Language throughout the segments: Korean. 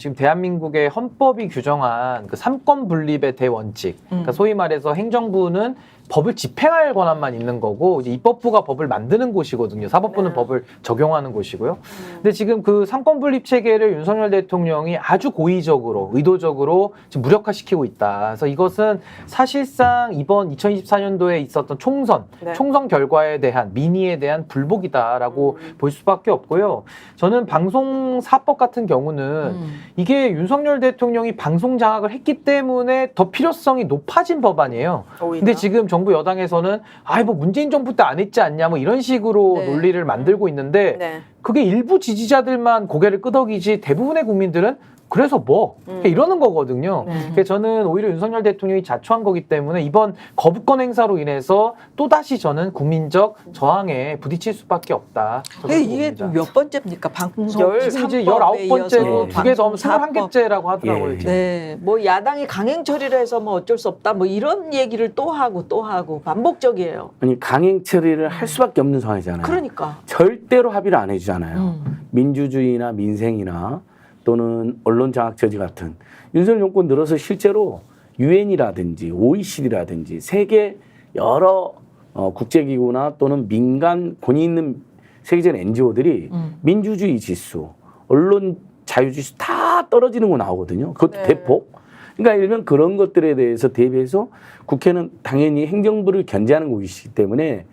지금 대한민국의 헌법이 규정한 그 삼권 분립의 대원칙, 그러니까 소위 말해서 행정부는 법을 집행할 권한만 있는 거고 이제 입법부가 법을 만드는 곳이거든요. 사법부는 법을 적용하는 곳이고요. 근데 지금 그 삼권 분립 체계를 윤석열 대통령이 아주 고의적으로, 의도적으로 지금 무력화시키고 있다. 그래서 이것은 사실상 이번 2024년도에 있었던 총선 결과에 대한 민의에 대한 불복이다라고 볼 수밖에 없고요. 저는 방송사법 같은 경우는 이게 윤석열 대통령이 방송 장악을 했기 때문에 더 필요성이 높아진 법안이에요. 근데 지금 정부 여당에서는 뭐 문재인 정부 때 안 했지 않냐 뭐 이런 식으로 논리를 만들고 있는데 그게 일부 지지자들만 고개를 끄덕이지 대부분의 국민들은 그래서 뭐 이러는 거거든요. 그래서 저는 오히려 윤석열 대통령이 자초한 거기 때문에 이번 거부권 행사로 인해서 또다시 저는 국민적 저항에 부딪힐 수밖에 없다. 이게 몇 번째입니까? 방송 이제 19번째로 두 개 더 하면 21개째라고 하더라고요. 네, 뭐 야당이 강행 처리를 해서 뭐 어쩔 수 없다 뭐 이런 얘기를 또 하고 반복적이에요. 아니 강행 처리를 할 수밖에 없는 상황이잖아요. 그러니까 절대로 합의를 안 해주잖아요. 민주주의나 민생이나 또는 언론 장악 저지 같은 윤석열 정권 들어서 실제로 유엔이라든지 OECD라든지 세계 여러 국제기구나 또는 민간 권위 있는 세계적 NGO들이 민주주의 지수, 언론 자유 지수 다 떨어지는 거 나오거든요. 그것도 대폭. 그러니까 예를 들면 그런 것들에 대해서 대비해서 국회는 당연히 행정부를 견제하는 곳이기 때문에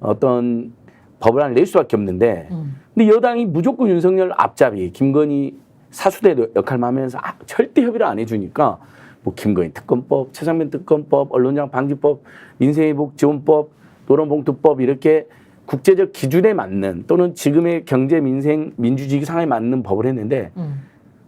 어떤 법안을 낼 수밖에 없는데 근데 여당이 무조건 윤석열 앞잡이 김건희 사수대 역할만 하면서 절대 협의를 안 해주니까 뭐 김건희 특검법, 최상면 특검법, 언론장 방지법, 민생회복지원법, 노란봉투법 이렇게 국제적 기준에 맞는 또는 지금의 경제 민생 민주주의 상황에 맞는 법을 했는데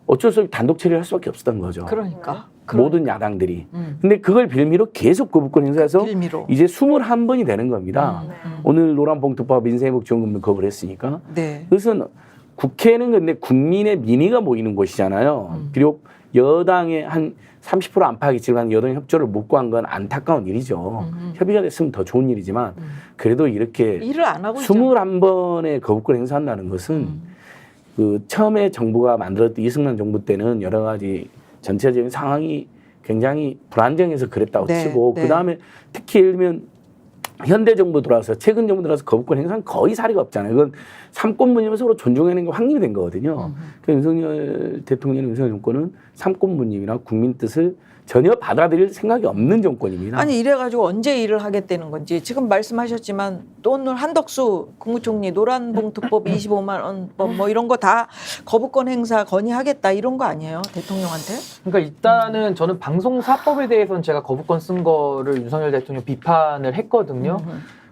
어쩔 수 없이 단독 처리를 할 수밖에 없었던 거죠. 그러니까. 모든 야당들이. 근데 그걸 빌미로 계속 거부권 행사해서 이제 21번이 되는 겁니다. 오늘 노란봉투법 민생회복지원금도 거부를 했으니까. 그래서 국회는 근데 국민의 민의가 모이는 곳이잖아요. 비록 여당의 한 30% 안팎이지만 여당 협조를 못 구한 건 안타까운 일이죠. 협의가 됐으면 더 좋은 일이지만 그래도 이렇게 일을 안 하고 21번의 거부권 행사한다는 것은 그 처음에 정부가 만들었던 이승만 정부 때는 여러 가지 전체적인 상황이 굉장히 불안정해서 그랬다고 치고 그다음에 특히 예를 들면 현대 정부 들어와서 최근 정부 들어와서 거부권 행사는 거의 사례가 없잖아요. 이건 삼권분립은 서로 존중하는 게 확립이 된 거거든요. 그래서 윤석열 대통령, 윤석열 정권은 삼권분립이나 국민 뜻을 전혀 받아들일 생각이 없는 정권입니다. 아니 이래가지고 언제 일을 하겠다는 건지 지금 말씀하셨지만 또 오늘 한덕수 국무총리 노란봉투법 25만 원법 뭐 이런 거 다 거부권 행사 건의하겠다 이런 거 아니에요 대통령한테? 그러니까 일단은 저는 방송사법에 대해서는 제가 거부권 쓴 거를 윤석열 대통령 비판을 했거든요.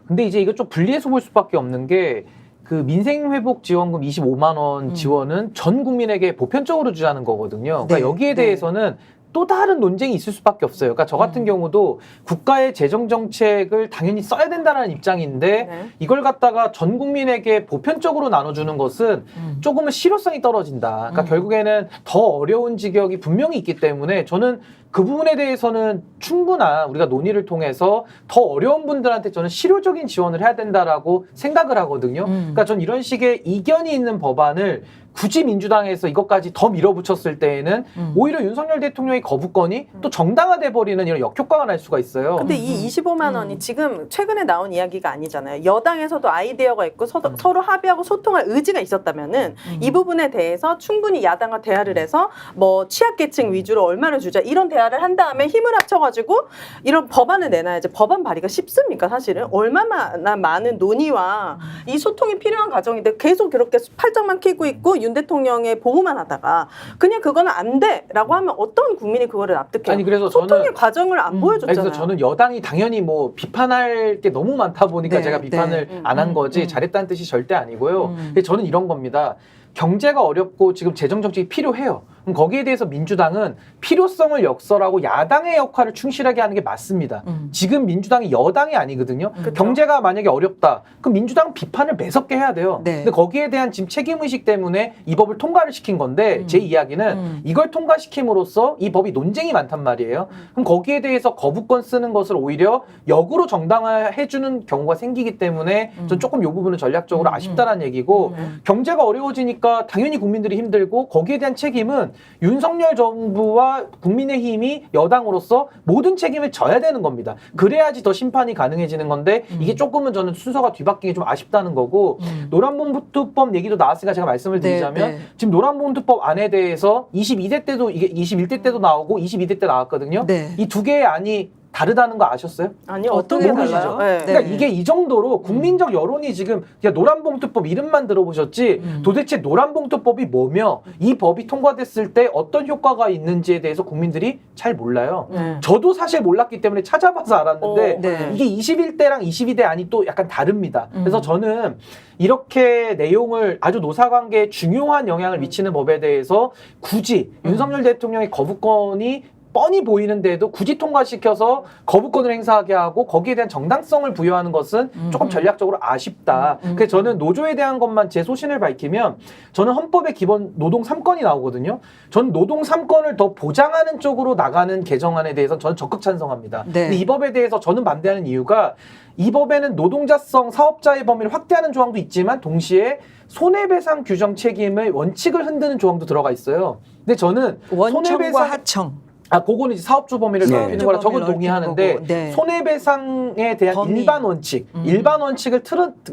근데 이제 이거 좀 분리해서 볼 수밖에 없는 게 그 민생회복지원금 25만 원 지원은 전 국민에게 보편적으로 주자는 거거든요. 그러니까 여기에 대해서는 또 다른 논쟁이 있을 수밖에 없어요. 그러니까 저 같은 경우도 국가의 재정 정책을 당연히 써야 된다는 입장인데 이걸 갖다가 전 국민에게 보편적으로 나눠주는 것은 조금은 실효성이 떨어진다. 그러니까 결국에는 더 어려운 지역이 분명히 있기 때문에 저는 그 부분에 대해서는 충분한 우리가 논의를 통해서 더 어려운 분들한테 저는 실효적인 지원을 해야 된다라고 생각을 하거든요. 그러니까 전 이런 식의 이견이 있는 법안을 굳이 민주당에서 이것까지 더 밀어붙였을 때에는 오히려 윤석열 대통령의 거부권이 또 정당화돼 버리는 이런 역효과가 날 수가 있어요. 근데 이 25만 원이 지금 최근에 나온 이야기가 아니잖아요. 여당에서도 아이디어가 있고 서로 합의하고 소통할 의지가 있었다면은 이 부분에 대해서 충분히 야당과 대화를 해서 뭐 취약계층 위주로 얼마를 주자 이런 대화를 한 다음에 힘을 합쳐가지고 이런 법안을 내놔야지. 법안 발의가 쉽습니까 사실은? 얼마나 많은 논의와 이 소통이 필요한 과정인데 계속 그렇게 팔짱만 끼고 있고 윤 대통령의 보호만 하다가 그냥 그거는 안 돼라고 하면 어떤 국민이 그거를 납득해요? 아니 그래서 소통의 저는 과정을 안 보여줬잖아요. 그래서 저는 여당이 당연히 뭐 비판할 게 너무 많다 보니까 제가 비판을 안 한 거지 잘했다는 뜻이 절대 아니고요. 근데 저는 이런 겁니다. 경제가 어렵고 지금 재정 정책이 필요해요. 그럼 거기에 대해서 민주당은 필요성을 역설하고 야당의 역할을 충실하게 하는 게 맞습니다. 지금 민주당이 여당이 아니거든요. 경제가 만약에 어렵다. 그럼 민주당은 비판을 매섭게 해야 돼요. 근데 거기에 대한 지금 책임의식 때문에 이 법을 통과를 시킨 건데 제 이야기는 이걸 통과시킴으로써 이 법이 논쟁이 많단 말이에요. 그럼 거기에 대해서 거부권 쓰는 것을 오히려 역으로 정당화해주는 경우가 생기기 때문에 전 조금 이 부분은 전략적으로 아쉽다는 얘기고 경제가 어려워지니까 당연히 국민들이 힘들고 거기에 대한 책임은 윤석열 정부와 국민의힘이 여당으로서 모든 책임을 져야 되는 겁니다. 그래야지 더 심판이 가능해지는 건데 이게 조금은 저는 순서가 뒤바뀌는 게 좀 아쉽다는 거고 노란봉투법 얘기도 나왔으니까 제가 말씀을 드리자면 네. 지금 노란봉투법 안에 대해서 22대 때도 이게 21대 때도 나오고 22대 때 나왔거든요. 네. 이 두 개의 안이 다르다는 거 아셨어요? 아니 어떻게 어떻게 달라요? 달라요? 네. 그러니까 이게 이 정도로 국민적 여론이 지금 그냥 노란봉투법 이름만 들어보셨지 도대체 노란봉투법이 뭐며 이 법이 통과됐을 때 어떤 효과가 있는지에 대해서 국민들이 잘 몰라요. 네. 저도 사실 몰랐기 때문에 찾아봐서 알았는데 네. 이게 21대랑 22대 안이 또 약간 다릅니다. 그래서 저는 이렇게 내용을 아주 노사관계에 중요한 영향을 미치는 법에 대해서 굳이 윤석열 대통령의 거부권이 뻔히 보이는데도 굳이 통과시켜서 거부권을 행사하게 하고 거기에 대한 정당성을 부여하는 것은 조금 전략적으로 아쉽다. 그래서 저는 노조에 대한 것만 제 소신을 밝히면 저는 헌법의 기본 노동 3권이 나오거든요. 저는 노동 3권을 더 보장하는 쪽으로 나가는 개정안에 대해서 저는 적극 찬성합니다. 네. 근데 이 법에 대해서 저는 반대하는 이유가 이 법에는 노동자성 사업자의 범위를 확대하는 조항도 있지만 동시에 손해배상 규정 책임의 원칙을 흔드는 조항도 들어가 있어요. 근데 저는 원청과 하청. 그거는 이제 사업주 범위를 네. 넓히는 거라 저건 넓히는 동의하는데 거고. 네. 손해배상에 대한 범위. 일반 원칙, 일반 원칙을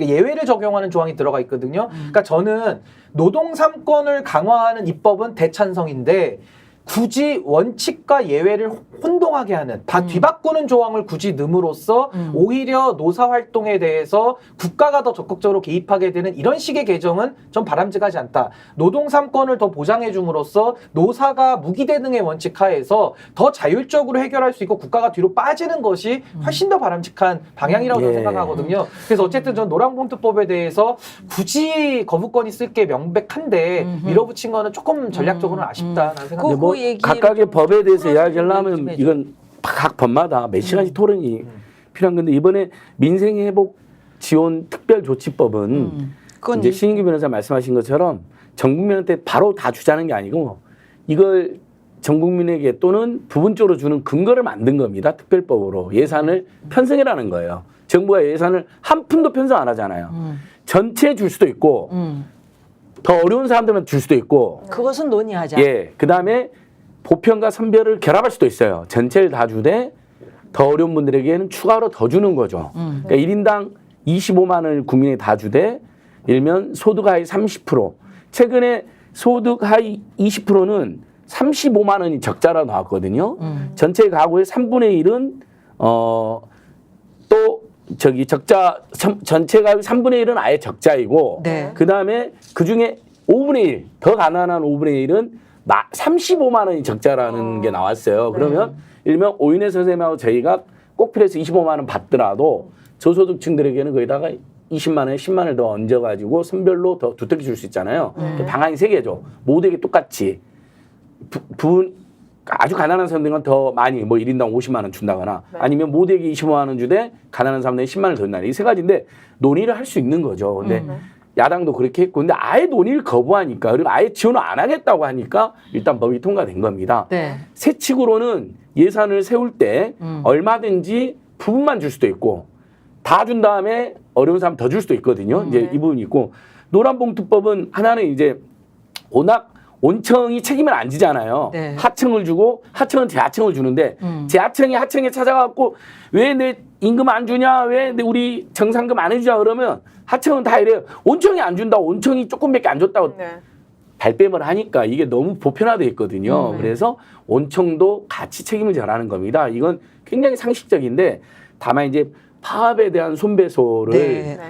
예외를 적용하는 조항이 들어가 있거든요. 그러니까 저는 노동 3권을 강화하는 입법은 대찬성인데 굳이 원칙과 예외를 혼동하게 하는 다 뒤바꾸는 조항을 굳이 넣음으로써 오히려 노사 활동에 대해서 국가가 더 적극적으로 개입하게 되는 이런 식의 개정은 좀 바람직하지 않다. 노동 3권을 더 보장해 줌으로써 노사가 무기대등의 원칙 하에서 더 자율적으로 해결할 수 있고 국가가 뒤로 빠지는 것이 훨씬 더 바람직한 방향이라고 저는 예. 생각하거든요. 그래서 어쨌든 전 노란봉투법에 대해서 굳이 거부권 있을 게 명백한데 밀어붙인 거는 조금 전략적으로는 아쉽다라는 생각이 근데 뭐 얘기를 각각의 좀 법에 대해서 풀어주고 이야기하려면 좀 해줘. 이건 각 법마다 몇 시간씩 토론이 필요한 건데 이번에 민생회복 지원 특별조치법은 그건 이제 신인규 변호사 말씀하신 것처럼 전 국민한테 바로 다 주자는 게 아니고 이걸 전 국민에게 또는 부분적으로 주는 근거를 만든 겁니다. 특별법으로 예산을 편성해라는 거예요. 정부가 예산을 한 푼도 편성 안 하잖아요. 전체 줄 수도 있고 더 어려운 사람들만 줄 수도 있고 그것은 논의하자. 예, 그 다음에 보편과 선별을 결합할 수도 있어요. 전체를 다 주되 더 어려운 분들에게는 추가로 더 주는 거죠. 그러니까 1인당 25만 원을 국민에 다 주되 일면 소득 하위 30%. 최근에 소득 하위 20%는 35만 원이 적자라 나왔거든요. 전체 가구의 3분의 1은 또 저기 적자 전체 가구 3분의 1은 아예 적자이고 네. 그다음에 그중에 5분의 1, 더 가난한 5분의 1은 35만 원이 적자라는 게 나왔어요. 그러면 일명 오윤혜 선생님하고 저희가 꼭 필요해서 25만 원 받더라도 저소득층들에게는 거기다가 20만 원에 10만 원을 더 얹어가지고 선별로 더 두텁게 줄 수 있잖아요. 방안이 3개죠. 모두에게 똑같이 아주 가난한 사람들은 더 많이 뭐 1인당 50만 원 준다거나 아니면 모두에게 25만 원 주되 가난한 사람들이 10만 원을 더 준다거나 이 세 가지인데 논의를 할 수 있는 거죠. 근데 야당도 그렇게 했고 근데 아예 논의를 거부하니까 그리고 아예 지원을 안 하겠다고 하니까 일단 법이 통과된 겁니다. 네. 새 측으로는 예산을 세울 때 얼마든지 부분만 줄 수도 있고 다 준 다음에 어려운 사람 더 줄 수도 있거든요. 이제 이 부분이 있고 노란봉투법은 하나는 이제 워낙 온청이 책임을 안 지잖아요. 네. 하청을 주고 하청은 재하청을 주는데 재하청이 하청에 찾아가고 왜 내 임금 안 주냐 왜 우리 정상금 안 해주냐 그러면 하청은 다 이래요. 온청이 안 준다고 온청이 조금밖에 안 줬다고 네. 발뺌을 하니까 이게 너무 보편화되어 있거든요. 그래서 온청도 같이 책임을 전하는 겁니다. 이건 굉장히 상식적인데 다만 이제 파업에 대한 손배소를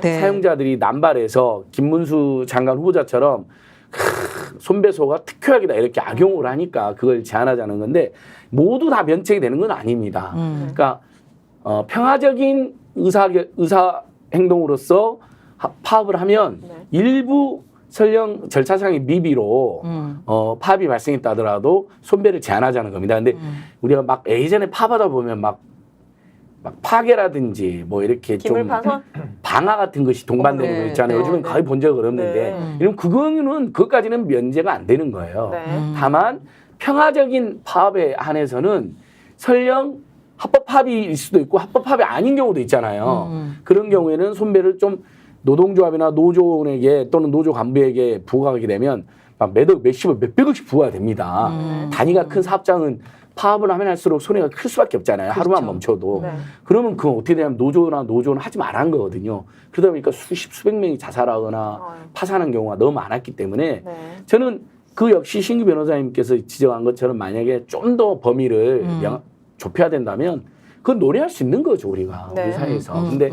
네. 사용자들이 남발해서 김문수 장관 후보자처럼 손배소가 특효약이다 이렇게 악용을 하니까 그걸 제한하자는 건데 모두 다 면책이 되는 건 아닙니다. 그러니까 평화적인 의사 행동으로서 파업을 하면 일부 설령 절차상의 미비로 파업이 발생했다 하더라도 손배를 제한하자는 겁니다. 근데 우리가 막 예전에 파업하다 보면 막 파괴라든지 뭐 이렇게 좀 기물파손? 방화 같은 것이 동반되는 네, 거 있잖아요. 네, 요즘은 네. 거의 본 적은 없는데 네. 이러면 그것까지는 면제가 안 되는 거예요. 네. 다만 평화적인 파업에 한해서는 설령 합법 파업일 수도 있고 합법 파업이 아닌 경우도 있잖아요. 그런 경우에는 손배를 좀 노동조합이나 노조원에게 또는 노조 간부에게 부과하게 되면 막 몇억, 몇십억, 몇백억씩 부과가 됩니다. 단위가 큰 사업장은 파업을 하면 할수록 손해가 클 수밖에 없잖아요. 하루만 멈춰도. 네. 그러면 그건 어떻게 되냐면 노조는 하지 말한 거거든요. 그러다 보니까 수백 명이 자살하거나 파산한 경우가 너무 많았기 때문에 네. 저는 그 역시 신규 변호사님께서 지적한 것처럼 만약에 좀 더 범위를 좁혀야 된다면 그건 논의할 수 있는 거죠, 우리가. 네. 우리 사회에서. 근데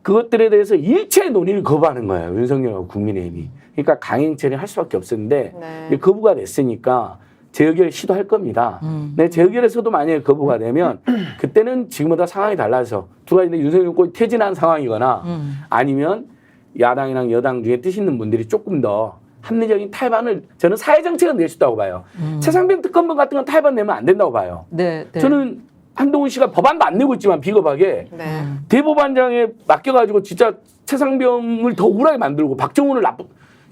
그것들에 대해서 일체 논의를 거부하는 거예요. 윤석열하고 국민의힘이. 그러니까 강행 처리할 수밖에 없었는데 네. 거부가 됐으니까 재의결 시도할 겁니다. 근데 재의결에서도 만약에 거부가 되면 그때는 지금보다 상황이 달라서 두 가지인데 윤석열 정권이 퇴진한 상황이거나 아니면 야당이랑 여당 중에 뜻 있는 분들이 조금 더 합리적인 탈반을 저는 사회정책은 낼 수 있다고 봐요. 최상병 특검법 같은 건 탈반 내면 안 된다고 봐요. 네, 네. 저는 한동훈 씨가 법안도 안 내고 있지만 비겁하게 네. 대법원장에 맡겨가지고 진짜 최상병을 더 우울하게 만들고 박정훈을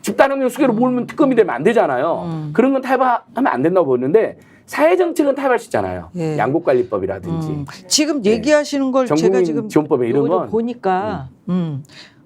집단혁명 수괴로 몰면 특검이 되면 안 되잖아요. 그런 건 탈반하면 안 된다고 보는데 사회정책은 탈반할 수 있잖아요. 예. 양곡관리법이라든지 지금 얘기하시는 걸 제가 전국민 지금 지원법에 이런 요거 건 보니까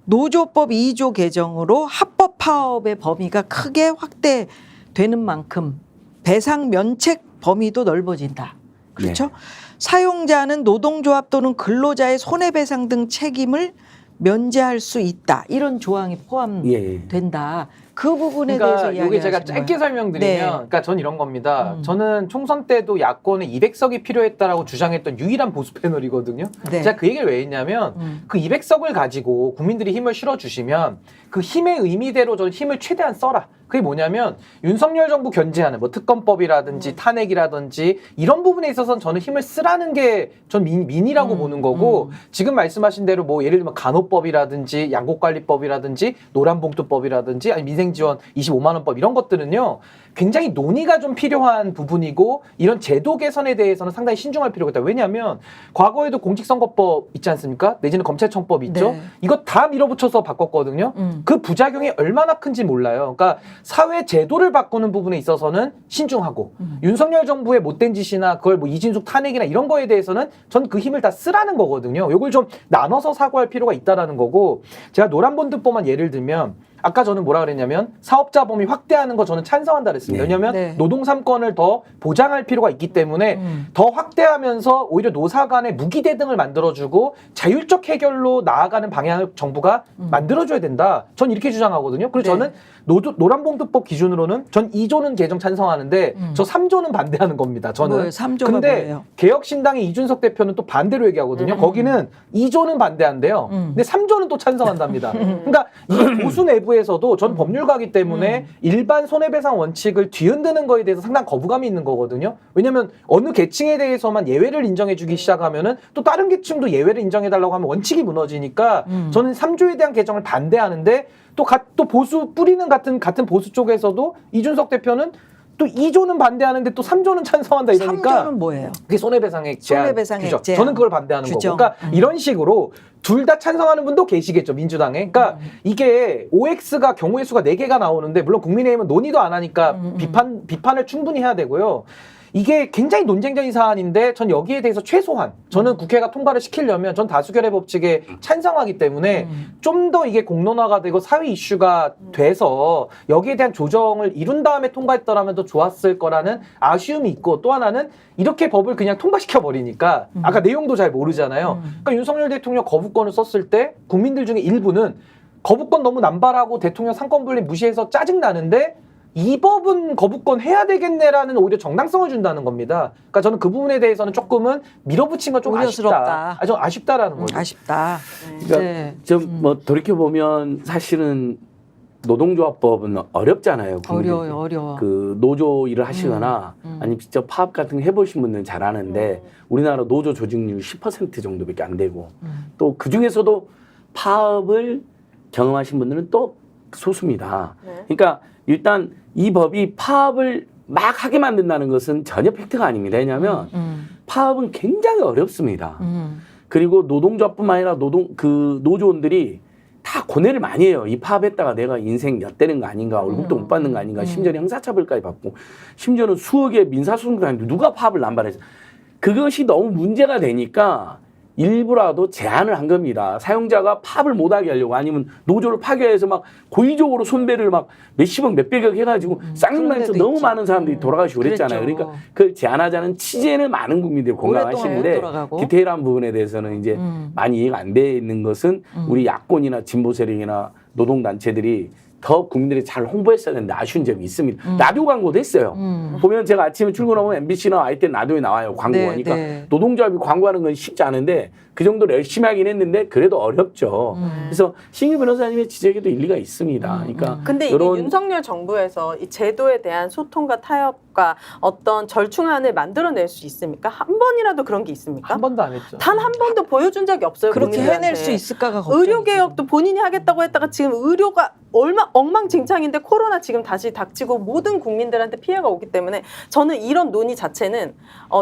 노조법 2조 개정으로 합법 파업의 범위가 크게 확대되는 만큼 배상 면책 범위도 넓어진다. 그렇죠? 네. 사용자는 노동조합 또는 근로자의 손해배상 등 책임을 면제할 수 있다. 이런 조항이 포함된다. 그 부분에 대해서 그러니까 이게 제가 이야기하시는 짧게 거예요. 설명드리면, 네. 그러니까 전 이런 겁니다. 저는 총선 때도 야권에 200석이 필요했다라고 주장했던 유일한 보수 패널이거든요. 네. 제가 그 얘기를 왜 했냐면 그 200석을 가지고 국민들이 힘을 실어주시면 그 힘의 의미대로 저는 힘을 최대한 써라. 그게 뭐냐면 윤석열 정부 견제하는 뭐 특검법이라든지 탄핵이라든지 이런 부분에 있어서는 저는 힘을 쓰라는 게 전 민이라고 보는 거고 지금 말씀하신 대로 뭐 예를 들면 간호법이라든지 양곡관리법이라든지 노란봉투법이라든지 아니 민생지원 25만 원법 이런 것들은요 굉장히 논의가 좀 필요한 부분이고 이런 제도 개선에 대해서는 상당히 신중할 필요가 있다. 왜냐하면 과거에도 공직선거법 있지 않습니까? 내지는 검찰청법 있죠? 네. 이거 다 밀어붙여서 바꿨거든요. 그 부작용이 얼마나 큰지 몰라요. 그러니까 사회 제도를 바꾸는 부분에 있어서는 신중하고 윤석열 정부의 못된 짓이나 그걸 뭐 이진숙 탄핵이나 이런 거에 대해서는 전 그 힘을 다 쓰라는 거거든요. 이걸 좀 나눠서 사고할 필요가 있다라는 거고 제가 노란본드법만 예를 들면 아까 저는 뭐라 그랬냐면 사업자 범위 확대하는 거 저는 찬성한다 그랬습니다. 네. 왜냐하면 네. 노동 3권을 더 보장할 필요가 있기 때문에 더 확대하면서 오히려 노사 간의 무기 대등을 만들어주고 자율적 해결로 나아가는 방향을 정부가 만들어줘야 된다. 전 이렇게 주장하거든요. 그래서 네. 저는 노란봉투법 기준으로는 전 2조는 개정 찬성하는데 저 3조는 반대하는 겁니다. 저는. 뭐예요? 3조가 근데 뭐예요? 개혁신당의 이준석 대표는 또 반대로 얘기하거든요. 거기는 2조는 반대한대요. 근데 3조는 또 찬성한답니다. 그러니까 이 보수 내부에서도 전 법률가이기 때문에 일반 손해배상 원칙을 뒤흔드는 거에 대해서 상당히 거부감이 있는 거거든요. 왜냐하면 어느 계층에 대해서만 예외를 인정해주기 시작하면은 또 다른 계층도 예외를 인정해달라고 하면 원칙이 무너지니까 저는 3조에 대한 개정을 반대하는데 또 보수 뿌리는 같은 보수 쪽에서도 이준석 대표는 또 2조는 반대하는데 또 3조는 찬성한다 이러니까 3조는 뭐예요? 그게 손해배상액 제한 손해배상액 규정. 제한. 저는 그걸 반대하는 규정. 거고. 그러니까 이런 식으로 둘 다 찬성하는 분도 계시겠죠, 민주당에. 그러니까 이게 OX가 경우의 수가 4개가 나오는데 물론 국민의힘은 논의도 안 하니까 비판을 충분히 해야 되고요. 이게 굉장히 논쟁적인 사안인데 전 여기에 대해서 최소한 저는 국회가 통과를 시키려면 전 다수결의 법칙에 찬성하기 때문에 좀 더 이게 공론화가 되고 사회 이슈가 돼서 여기에 대한 조정을 이룬 다음에 통과했더라면 더 좋았을 거라는 아쉬움이 있고 또 하나는 이렇게 법을 그냥 통과시켜 버리니까 아까 내용도 잘 모르잖아요. 그러니까 윤석열 대통령 거부권을 썼을 때 국민들 중에 일부는 거부권 너무 남발하고 대통령 상권분리 무시해서 짜증나는데 이 법은 거부권 해야 되겠네라는 오히려 정당성을 준다는 겁니다. 그러니까 저는 그 부분에 대해서는 조금은 밀어붙인 건 좀 우려스럽다. 아쉽다. 좀 아쉽다라는 거죠. 아쉽다. 그러니까 네. 뭐 돌이켜 보면 사실은 노동조합법은 어렵잖아요. 국민들이. 어려워. 그 노조 일을 하시거나 아니면 직접 파업 같은 거 해보신 분들은 잘 아는데 우리나라 노조 조직률 10% 정도밖에 안 되고 또 그 중에서도 파업을 경험하신 분들은 또 소수입니다. 네. 그러니까 일단 이 법이 파업을 막 하게 만든다는 것은 전혀 팩트가 아닙니다. 왜냐하면 파업은 굉장히 어렵습니다. 그리고 노동조합뿐만 아니라 노조원들이 다 고뇌를 많이 해요. 이 파업했다가 내가 인생 엿되는 거 아닌가, 월급도 못 받는 거 아닌가, 심지어는 형사처벌까지 받고, 심지어는 수억의 민사소송도 하는데 누가 파업을 남발해서 그것이 너무 문제가 되니까 일부라도 제한을 한 겁니다. 사용자가 파업을 못하게 하려고 아니면 노조를 파괴해서 막 고의적으로 손배를 막 몇십억 몇백억 해가지고 쌍용당에서 그런 데도 너무 있지. 많은 사람들이 돌아가시고 그랬잖아요. 그랬죠. 그러니까 그걸 제한하자는 취지에는 많은 국민들이 공감하시는데 돌아가고. 디테일한 부분에 대해서는 이제 많이 이해가 안 돼 있는 것은 우리 야권이나 진보 세력이나 노동단체들이 더 국민들이 잘 홍보했어야 되는데 아쉬운 점이 있습니다. 라디오 광고도 했어요. 보면 제가 아침에 출근하면 MBC나 ITN 라디오에 나와요. 광고. 네, 그러니까 네. 노동조합이 광고하는 건 쉽지 않은데 그 정도로 열심히 하긴 했는데 그래도 어렵죠. 그래서 신규 변호사님의 지적에도 일리가 있습니다. 그러니까 근데 이게 이런 윤석열 정부에서 이 제도에 대한 소통과 타협과 어떤 절충안을 만들어낼 수 있습니까? 한 번이라도 그런 게 있습니까? 한 번도 안 했죠. 단 한 번도 보여준 적이 없어요. 그렇게 국민들한테. 해낼 수 있을까가 걱정이지. 의료 개혁도 본인이 하겠다고 했다가 지금 의료가 얼마 엉망진창인데 코로나 지금 다시 닥치고 모든 국민들한테 피해가 오기 때문에 저는 이런 논의 자체는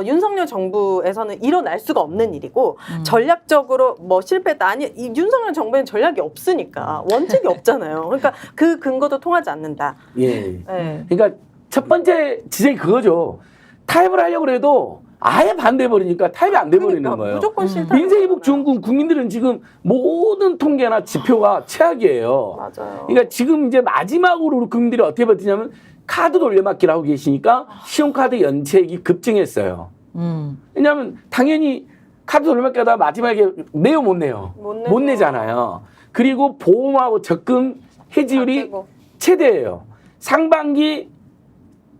윤석열 정부에서는 일어날 수가 없는 일이고 전략적으로 뭐 실패했다 아니 이 윤석열 정부에는 전략이 없으니까 원칙이 없잖아요. 그러니까 그 근거도 통하지 않는다. 예. 네. 그러니까 첫 번째 지적이 그거죠. 타협을 하려고 해도 아예 반대해버리니까 타협이 안 돼버리는 그러니까 거예요. 무조건 싫다. 민생회복지원금 국민들은 지금 모든 통계나 지표가 최악이에요. 맞아요. 그러니까 지금 이제 마지막으로 우리 국민들이 어떻게 버티냐면 카드 돌려막기를 하고 계시니까 신용카드 연체액이 급증했어요. 왜냐하면 당연히 카드 돌려막기 하다가 마지막에 내요 못 내요? 못 내잖아요. 그리고 보험하고 적금 해지율이 바뀌고. 최대예요. 상반기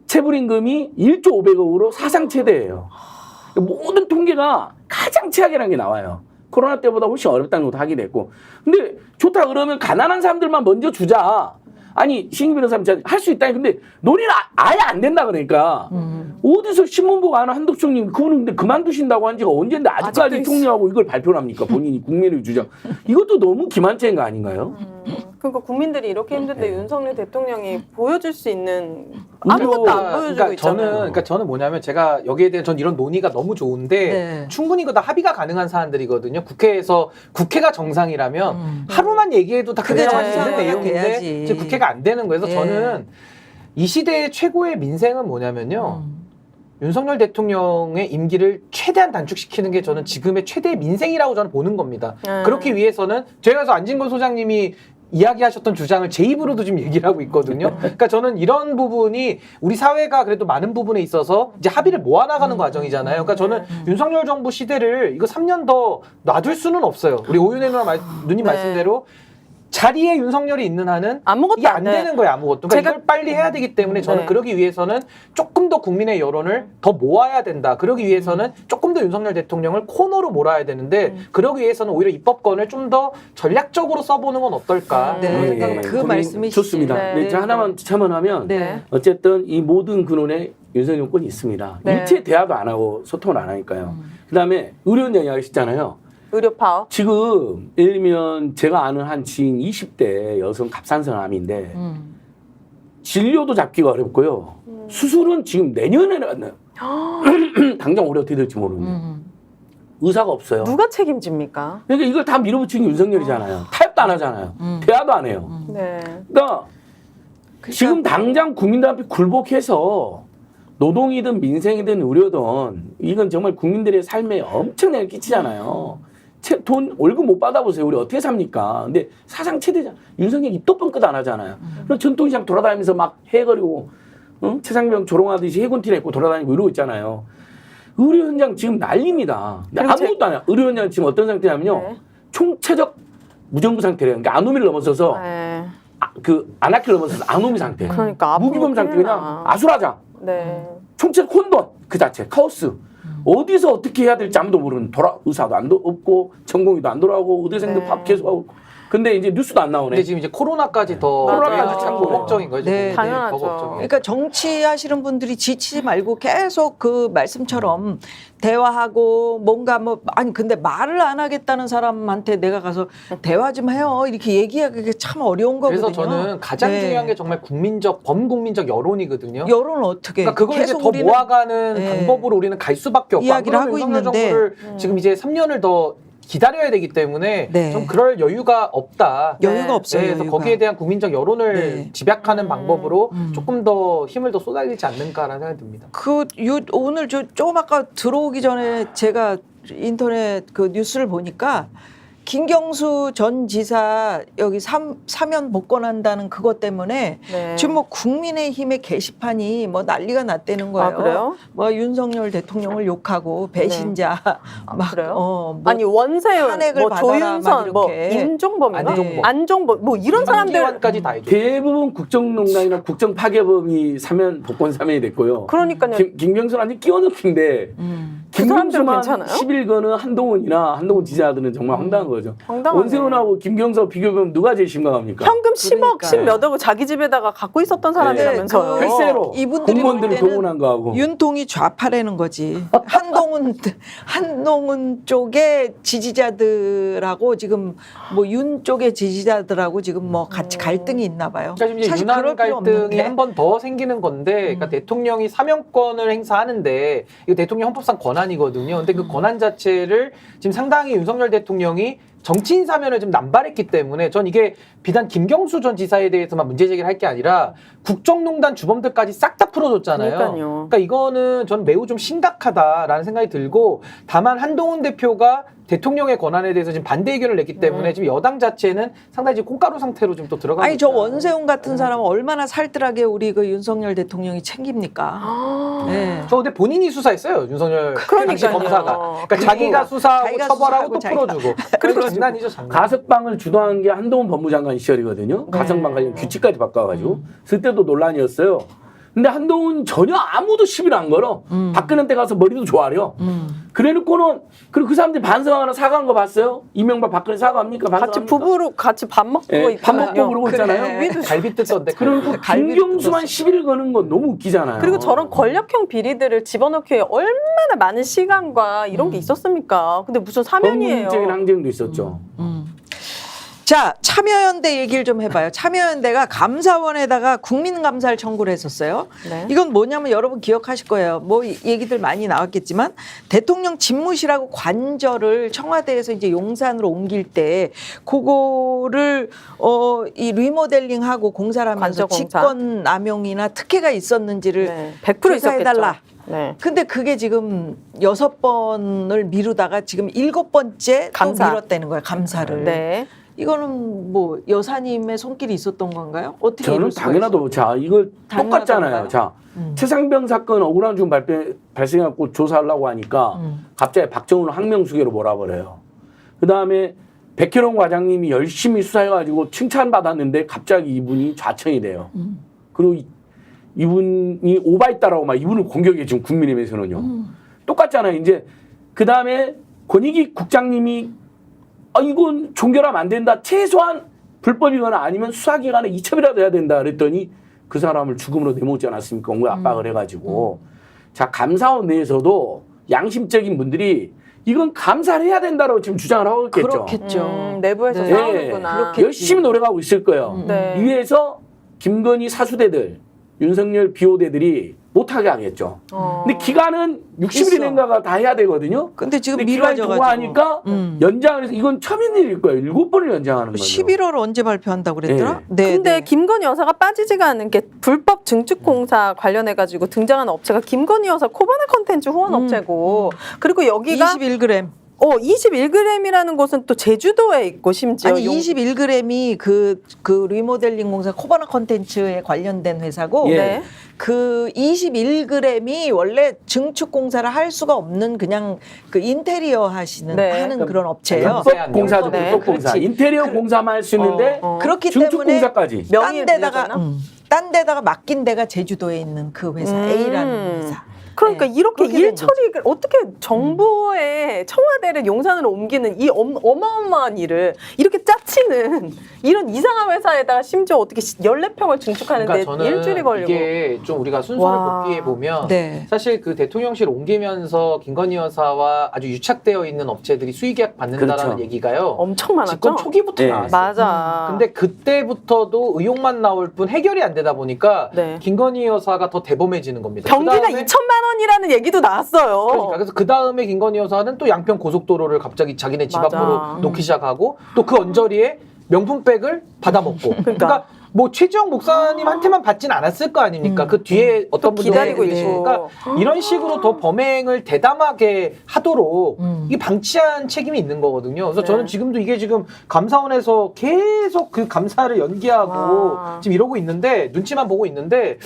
체불임금이 1조 500억으로 사상 최대예요. 모든 통계가 가장 최악이라는 게 나와요. 코로나 때보다 훨씬 어렵다는 것도 확인했고. 근데 좋다 그러면 가난한 사람들만 먼저 주자. 아니 신규 변호사님 할 수 있다. 근데 논의는 아예 안 된다 그러니까. 어디서 신문 보고 아는 한덕수님 그분은 근데 그만두신다고 한 지가 언젠데 아직까지 총리하고 이걸 발표를 합니까? 본인이 국민의 주장. 이것도 너무 기만체인 거 아닌가요? 그러니까 국민들이 이렇게 힘든데 윤석열 대통령이 보여줄 수 있는 의료- 아무것도 안 보여주고 그러니까 있잖아요. 저는 뭐냐면 제가 여기에 대한 전 이런 논의가 너무 좋은데 네. 충분히 이거 다 합의가 가능한 사안들이거든요. 국회에서 국회가 정상이라면 하루만 얘기해도 다 그게 그냥 할수 있는 정상화가 내용인데 돼야지. 이제 국회가 안 되는 거예요. 그래서 예. 저는 이 시대의 최고의 민생은 뭐냐면요. 윤석열 대통령의 임기를 최대한 단축시키는 게 저는 지금의 최대의 민생이라고 저는 보는 겁니다. 그렇기 위해서는 제가 그래서 안진걸 소장님이 이야기하셨던 주장을 제 입으로도 지금 얘기를 하고 있거든요. 그러니까 저는 이런 부분이 우리 사회가 그래도 많은 부분에 있어서 이제 합의를 모아나가는 과정이잖아요. 그러니까 저는 윤석열 정부 시대를 이거 3년 더 놔둘 수는 없어요. 우리 오윤혜 누님 네. 말씀대로 자리에 윤석열이 있는 한은 아무것도 이게 안 돼. 되는 거예요, 아무것도. 그러니까 제가- 이걸 빨리 해야 되기 때문에 저는 네. 그러기 위해서는 조금 더 국민의 여론을 더 모아야 된다. 그러기 위해서는 조금 더 윤석열 대통령을 코너로 몰아야 되는데 그러기 위해서는 오히려 입법권을 좀 더 전략적으로 써보는 건 어떨까. 네. 그런 예, 생각을 예. 그 고민 말씀이시지. 좋습니다. 네. 네, 저 하나만 첨언하면 네. 어쨌든 이 모든 근원에 윤석열 정권이 있습니다. 네. 일체 대화도 안 하고 소통을 안 하니까요. 그다음에 의료원장 이야기하셨잖아요. 의료 파업. 지금 예를 들면 제가 아는 한 지인 20대 여성 갑상선암인데 진료도 잡기가 어렵고요. 수술은 지금 내년에 나요. 당장 올해 어떻게 될지 모르는데 의사가 없어요. 누가 책임집니까? 그러니까 이걸 다 밀어붙인 게 윤석열이잖아요. 타협도 안 하잖아요. 대화도 안 해요. 네. 그러니까 지금 당장 국민들 앞에 굴복해서 노동이든 민생이든 의료든 이건 정말 국민들의 삶에 엄청나게 끼치잖아요. 돈 월급 못 받아보세요. 우리 어떻게 삽니까? 근데 사상 최대잖아. 윤석열 입도 뻥끗 안 하잖아요. 그럼 전통시장 돌아다니면서 막 해거리고 최상병 조롱하듯이 해군티 입고 돌아다니고 이러고 있잖아요. 의료 현장 지금 난립니다. 근데 그리고 아무것도 안 해요. 의료 현장 지금 어떤 상태냐면요. 네. 총체적 무정부 상태래요. 그러니까 아노미를 넘어서서 네. 그 아나키를 넘어서서 아노미 상태. 그러니까 앞으로 무기범 상태 큰일 그냥 나. 아수라장. 네. 총체적 혼돈 그 자체 카오스. 어디서 어떻게 해야 될지 아무도 모르는 의사도 없고 전공의도 안 돌아오고 의대생도 네. 밥 계속하고. 근데 이제 뉴스도 안 나오네. 근데 지금 이제 코로나까지 더 코로나까지 참고. 걱정인 거죠. 네, 당연하죠. 더 걱정이에요. 그러니까 정치하시는 분들이 지치지 말고 계속 그 말씀처럼 대화하고 뭔가 뭐 아니 근데 말을 안 하겠다는 사람한테 내가 가서 대화 좀 해요 이렇게 얘기하기 참 어려운 거거든요. 그래서 저는 가장 네. 중요한 게 정말 범국민적 여론이거든요. 여론은 어떻게? 그러니까 그걸 이제 계속 더 우리는 모아가는 네. 방법으로 우리는 갈 수밖에 없고 이야기를 안 하고 그러면 윤석열 있는데 정부를 지금 이제 3년을 더 기다려야 되기 때문에 네. 좀 그럴 여유가 없다. 여유가 네. 없어요. 그래서 여유가. 거기에 대한 국민적 여론을 네. 집약하는 방법으로 음. 조금 더 힘을 더 쏟아지지 않는가라는 생각이 듭니다. 오늘 조금 아까 들어오기 전에 제가 인터넷 그 뉴스를 보니까 김경수 전 지사 여기 사면 복권한다는 그것 때문에 네. 지금 뭐 국민의힘의 게시판이 뭐 난리가 났다는 거예요. 아, 그래요? 뭐 윤석열 대통령을 욕하고 배신자 막 그래요? 뭐 아니 원세훈, 탄핵을 뭐 받아라, 막 조윤선, 뭐 이렇게. 임종범인가? 안종범. 안종범, 뭐 이런 사람들 한기환까지 다 해줘. 대부분 국정농단이나 국정파괴범이 사면 복권 사면이 됐고요. 그러니까요. 김경수는 완전 끼워넣기인데 그 사람들은 김경수만 괜찮아요? 11건은 한동훈 지지자들은 정말 황당한 거죠. 황당하네. 원세훈하고 김경수 비교하면 누가 제일 심각합니까? 현금 10억, 그러니까요. 10 몇 억을 자기 집에다가 갖고 있었던 사람이라면서요. 그 글쎄로 이분들이 공무원들을 볼 때는 동원한 거하고 윤통이 좌파라는 거지. 한동훈 쪽의 지지자들하고 지금 뭐 윤 쪽의 지지자들하고 지금 뭐 같이 갈등이 있나 봐요. 그러니까 지금 이제 그럴 윤한 필요 갈등이 없는데. 한 번 더 생기는 건데, 그러니까 대통령이 사면권을 행사하는데 이거 대통령 헌법상 권한이거든요. 근데 그 권한 자체를 지금 상당히 윤석열 대통령이 정치인 사면을 좀 남발했기 때문에 전 이게 비단 김경수 전 지사에 대해서만 문제 제기를 할 게 아니라 국정농단 주범들까지 싹 다 풀어줬잖아요. 그러니까요. 그러니까 이거는 전 매우 좀 심각하다라는 생각이 들고, 다만 한동훈 대표가 대통령의 권한에 대해서 지금 반대 의견을 냈기 때문에 지금 여당 자체는 상당히 지금 콩가루 상태로 좀 또 들어가고 아니 저 있다. 원세훈 같은 사람은 얼마나 살뜰하게 우리 그 윤석열 대통령이 챙깁니까? 네. 저 근데 본인이 수사했어요, 윤석열 당시 그러니까요. 검사가. 그러니까 그리고 자기가 수사하고 자기가 처벌하고 또 수사하고 풀어주고. 그리고 장난이죠, 장난. 가석방을 주도한 게 한동훈 법무장관 시절이거든요. 가석방 관련 규칙까지 바꿔가지고 그때도 논란이었어요. 근데 한동훈 전혀 아무도 시비를 안 걸어. 박근혜 때 가서 머리도 조아려. 그래놓고는 그리고 그 사람들이 반성하거나 사과한 거 봤어요? 이명박 박근혜 사과합니까? 같이 반성합니까? 부부로 같이 밥 먹고 예, 밥 먹고 있거든요. 그러고 그래. 있잖아요. 위도 갈비 뜯던데. 그리고 김경수만 시비를 거는 건 너무 웃기잖아요. 그리고 저런 권력형 비리들을 집어넣기에 얼마나 많은 시간과 이런 게 있었습니까? 근데 무슨 사면이에요. 법률적인 항쟁도 있었죠. 자, 참여연대 얘기를 좀 해봐요. 참여연대가 감사원에다가 국민감사를 청구를 했었어요. 네. 이건 뭐냐면 여러분 기억하실 거예요. 뭐 얘기들 많이 나왔겠지만 대통령 집무실하고 관저를 청와대에서 이제 용산으로 옮길 때 그거를 이 리모델링하고 공사를 하면서 관저 공사. 직권 남용이나 특혜가 있었는지를 네. 100% 조사해달라. 있었겠죠. 네. 근데 그게 지금 6번을 미루다가 지금 7번째 감사. 또 미뤘다는 거예요. 감사를. 네. 이거는 뭐 여사님의 손길이 있었던 건가요? 어떻게 저는 이럴 수가 당연하도 자 이걸 당연하던가요? 똑같잖아요. 자 최상병 사건 억울한 중 발생해갖고 조사하려고 하니까 갑자기 박정훈을 항명수계로 몰아버려요. 그 다음에 백혜롱 과장님이 열심히 수사해가지고 칭찬받았는데 갑자기 이분이 좌천이 돼요. 그리고 이분이 오바했다라고 막 이분을 공격해 지금 국민의힘에서는요. 똑같잖아요. 이제 그 다음에 권익위 국장님이 이건 종결하면 안 된다. 최소한 불법이거나 아니면 수사기관에 이첩이라도 해야 된다. 그랬더니 그 사람을 죽음으로 내모지 않았습니까? 온갖 압박을 해가지고. 자, 감사원 내에서도 양심적인 분들이 이건 감사를 해야 된다고 지금 주장을 하고 있겠죠. 그렇겠죠. 내부에서 네. 싸우는구나. 그렇게- 열심히 노력하고 있을 거예요. 네. 위에서 김건희 사수대들, 윤석열 비호대들이 못하게 하겠죠. 근데 기간은 60일이 된가가 다 해야 되거든요. 근데 지금 근데 기간이 미뤄져가지고 도하니까 연장을 해서 이건 처음 일일 거예요. 7번을 연장하는 거죠. 11월 언제 발표한다고 그랬더라? 네. 근데 네. 김건희 여사가 빠지지가 않은 게 불법 증축공사 관련해가지고 등장한 업체가 김건희 여사 코바나 컨텐츠 후원 업체고 그리고 여기가 21g. 21g이라는 곳은 또 제주도에 있고 심지어 아니 21g이 그 리모델링 공사 코바나 컨텐츠에 관련된 회사고 예. 네. 그 21g이 원래 증축 공사를 할 수가 없는 그냥 그 인테리어 하시는 네. 하는 그런 업체예요. 불법 공사죠. 네, 불법 공사. 그렇지. 인테리어 공사만 할 수 있는데 그렇기 증축 때문에 공사까지. 명의 딴 데다가 맡긴 데가 제주도에 있는 그 회사 A라는 회사. 그러니까 네, 이렇게 그렇게 된 일 처리를 어떻게 정부의 청와대를 용산으로 옮기는 이 어마어마한 일을 이렇게 짜치는 이런 이상한 회사에다가 심지어 어떻게 14평을 증축하는데 그러니까 저는 일주일이 걸리고 이게 좀 우리가 순서를 와. 복귀해 보면 네. 사실 그 대통령실 옮기면서 김건희 여사와 아주 유착되어 있는 업체들이 수의계약 받는다라는 그렇죠. 얘기가요. 엄청 많았죠. 집권 초기부터 네. 나왔어요. 맞아. 근데 그때부터도 의혹만 나올 뿐 해결이 안 되다 보니까 네. 김건희 여사가 더 대범해지는 겁니다. 경비가 그다음에 2천만 김건희라는 얘기도 나왔어요. 그러니까 그래서 그 다음에 김건희 여사는 또 양평 고속도로를 갑자기 자기네 집 맞아. 앞으로 놓기 시작하고 또 그 언저리에 명품백을 받아먹고. 그러니까 뭐 최지영 목사님한테만 받진 않았을 거 아닙니까? 그 뒤에 어떤 분들 기다리고 계시고. 있고. 그러니까 이런 식으로 더 범행을 대담하게 하도록 이게 방치한 책임이 있는 거거든요. 그래서 네. 저는 지금도 이게 지금 감사원에서 계속 그 감사를 연기하고 와. 지금 이러고 있는데 눈치만 보고 있는데.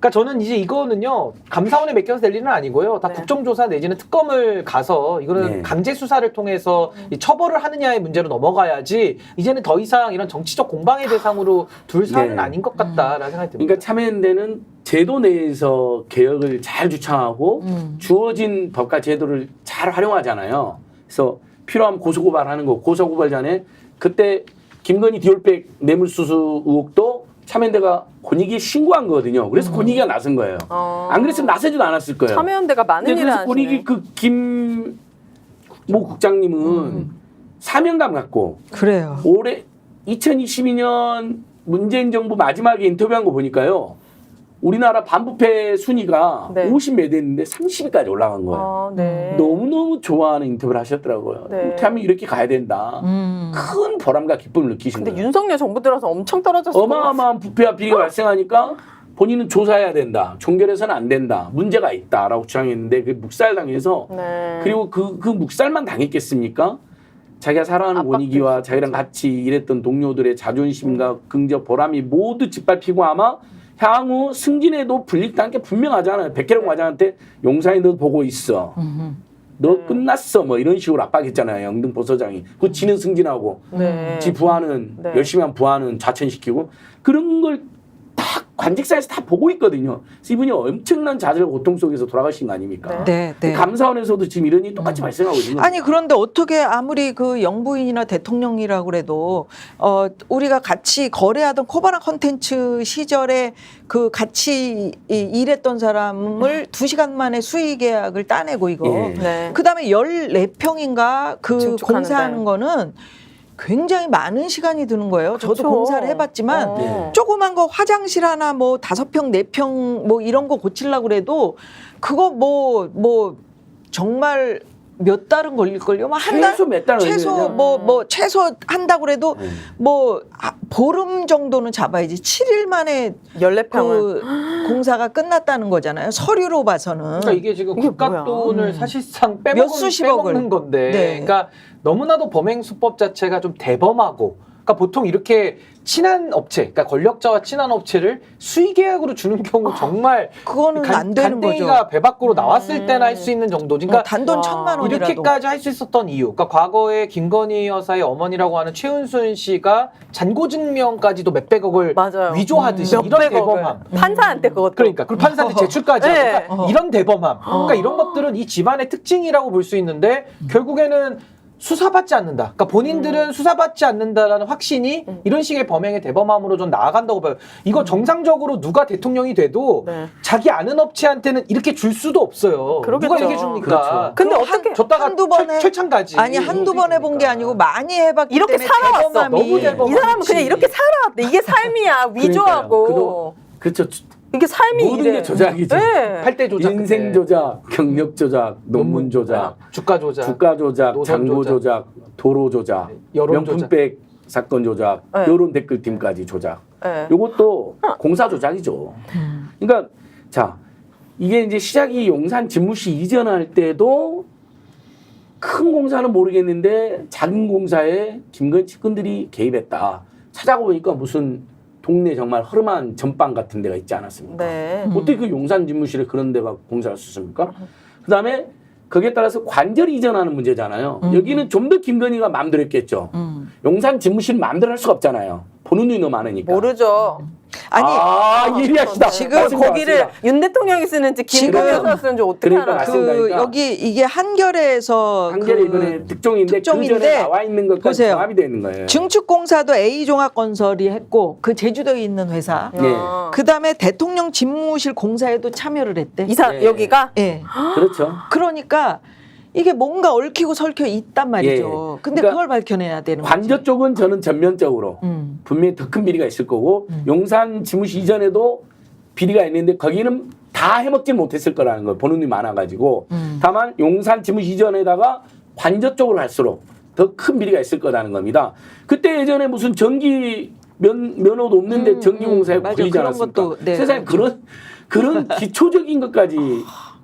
그러니까 저는 이제 이거는요 감사원에 맡겨서 될 일은 아니고요 다 네. 국정조사 내지는 특검을 가서 이거는 네. 강제 수사를 통해서 이 처벌을 하느냐의 문제로 넘어가야지 이제는 더 이상 이런 정치적 공방의 대상으로 둘 사안은 네. 아닌 것 같다라는 생각이 듭니다. 그러니까 참여연대는 제도 내에서 개혁을 잘 주창하고 주어진 법과 제도를 잘 활용하잖아요. 그래서 필요하면 고소고발하는 거, 고소고발 전에 그때 김건희 디올백 뇌물수수 의혹도 참여연대가 권익위에 신고한 거거든요. 그래서 권익위가 나선 거예요. 안 그랬으면 나서지도 않았을 거예요. 참여연대가 많은 근데 일을 그래서 권익위 하시네. 그 김모 국장님은 사명감 갖고 그래요. 올해 2022년 문재인 정부 마지막에 인터뷰한 거 보니까요. 우리나라 반부패 순위가 네. 50몇 됐는데 30위까지 올라간 거예요. 네. 너무너무 좋아하는 인터뷰를 하셨더라고요. 네. 어떻게 하면 이렇게 가야 된다. 큰 보람과 기쁨을 느끼신 근데 거예요. 윤석열 정부 들어서 엄청 떨어졌어요. 어마어마한 부패와 비리가 발생하니까 본인은 조사해야 된다. 종결해서는 안 된다. 문제가 있다라고 주장했는데 그 묵살당해서 네. 그리고 그 묵살만 당했겠습니까? 자기가 사랑하는 권익위와 자기랑 같이 일했던 동료들의 자존심과 긍정 보람이 모두 짓밟히고 아마 향후 승진에도 불이익당한 게 분명하잖아요. 백혜령 과장한테 용산에 너 보고 있어. 너 끝났어. 뭐 이런 식으로 압박했잖아요. 영등 보서장이. 그 지는 승진하고 네. 지 부하는 네. 열심히 한 부하는 좌천시키고 그런 걸 다 관직사에서 다 보고 있거든요. 그래서 이분이 엄청난 좌절 고통 속에서 돌아가신 거 아닙니까? 네, 네. 감사원에서도 지금 이런 일이 똑같이 발생하고 있는 거예요. 아니 그런데 어떻게 아무리 그 영부인이나 대통령이라고 그래도 우리가 같이 거래하던 코바나 컨텐츠 시절에 그 같이 일했던 사람을 2시간 만에 수의 계약을 따내고 이거 예. 네. 그다음에 14평인가 그 증축하는데. 공사하는 거는 굉장히 많은 시간이 드는 거예요. 저도 그렇죠. 공사를 해봤지만 네. 조그만 거 화장실 하나 뭐 5평, 4평 뭐 이런 거 고치려고 그래도 그거 뭐 정말 몇 달은 걸릴걸요? 뭐 한 달? 최소 몇 달은 최소 걸리죠. 뭐 최소 한다고 그래도 네. 뭐 보름 정도는 잡아야지 7일 만에 14평을. 그 공사가 끝났다는 거잖아요. 서류로 봐서는. 그러니까 이게 지금 이게 국가 뭐야? 돈을 사실상 몇 수십억을. 빼먹는 건데, 네. 그러니까 너무나도 범행 수법 자체가 좀 대범하고, 그러니까 보통 이렇게 친한 업체, 그러니까 권력자와 친한 업체를 수의 계약으로 주는 경우 정말 그거는 안 되는 거죠. 간땡이가 배 밖으로 나왔을 때나 할 수 있는 정도지. 그러니까 단돈 와. 1,000만 원이라도. 이렇게까지 할 수 있었던 이유. 그러니까 과거에 김건희 여사의 어머니라고 하는 최은순 씨가 잔고증명까지도 몇백억을 맞아요. 위조하듯이 이런 몇백억을. 대범함. 판사한테 그것도. 그러니까 그리고 판사한테 제출까지 하고 네. 그러니까 이런 대범함. 그러니까 이런 것들은 이 집안의 특징이라고 볼 수 있는데 결국에는 수사받지 않는다. 그러니까 본인들은 수사받지 않는다라는 확신이 이런 식의 범행의 대범함으로 좀 나아간다고 봐요. 이거 정상적으로 누가 대통령이 돼도 네. 자기 아는 업체한테는 이렇게 줄 수도 없어요. 그러겠죠. 누가 얘기해 줍니까? 그렇죠. 근데 그럼 어떻게 줬다가 한두 번에 철창가지. 아니 한두 번 해본 게 아니고 많이 해봤기 이렇게 때문에 살아왔어. 대범함이 너무 대범. 이 사람은 그렇지. 그냥 이렇게 살아왔대. 이게 삶이야. 위조하고. 그러니까요. 그렇죠. 이게 삶이 모든 이래. 게 조작이죠. 네. 8대 조작. 인생 그때. 조작, 경력 조작, 논문 조작, 주가 조작. 주가 조작, 노선 장고 조작. 조작, 도로 조작, 여론 명품백 사건 조작, 네. 여론 댓글팀까지 조작. 네. 요것도 공사 조작이죠. 그러니까 자 이게 이제 시작이 용산 집무실 이전할 때도 큰 공사는 모르겠는데 작은 공사에 김건희 측근들이 개입했다. 찾아가 보니까 무슨 동네 정말 허름한 전방 같은 데가 있지 않았습니까? 네. 어떻게 그 용산 집무실에 그런 데가 공사할 수 있습니까? 그다음에 거기에 따라서 관절 이전하는 문제잖아요. 여기는 좀 더 김건희가 마음대로 했겠죠. 용산 집무실은 마음대로 할 수가 없잖아요. 보는 눈이 너무 많으니까. 모르죠. 아니 예리하시다. 지금 맞습니다, 거기를 맞습니다. 윤 대통령이 쓰는지 김건희 지금 여사가 쓰는지 어떻게 그러니까 알아요? 맞습니다. 그 그러니까. 여기 이게 한겨레에서 한겨레 그 이번에 특종인데 그 특종인데 전에 나와 있는 것까지 보세요. 종합이 되어 있는 거예요. 증축공사도 A종합건설이 했고 그 제주도에 있는 회사. 네. 그다음에 대통령 집무실 공사에도 참여를 했대. 이사 네. 여기가 예. 그렇죠. 그러니까 이게 뭔가 얽히고 설켜 있단 말이죠. 예. 근데 그러니까 그걸 밝혀내야 되는 관저 거지. 쪽은 저는 전면적으로 분명히 더 큰 비리가 있을 거고 용산 집무실 이전에도 비리가 있는데 거기는 다 해먹지 못했을 거라는 거예요. 보는 눈이 많아가지고. 다만 용산 지무시 이전에다가 관저 쪽으로 갈수록 더 큰 비리가 있을 거라는 겁니다. 그때 예전에 무슨 전기 면허도 없는데 전기공사에 맞아. 걸리지 그런 않았습니까? 것도, 네, 세상에 그런 기초적인 것까지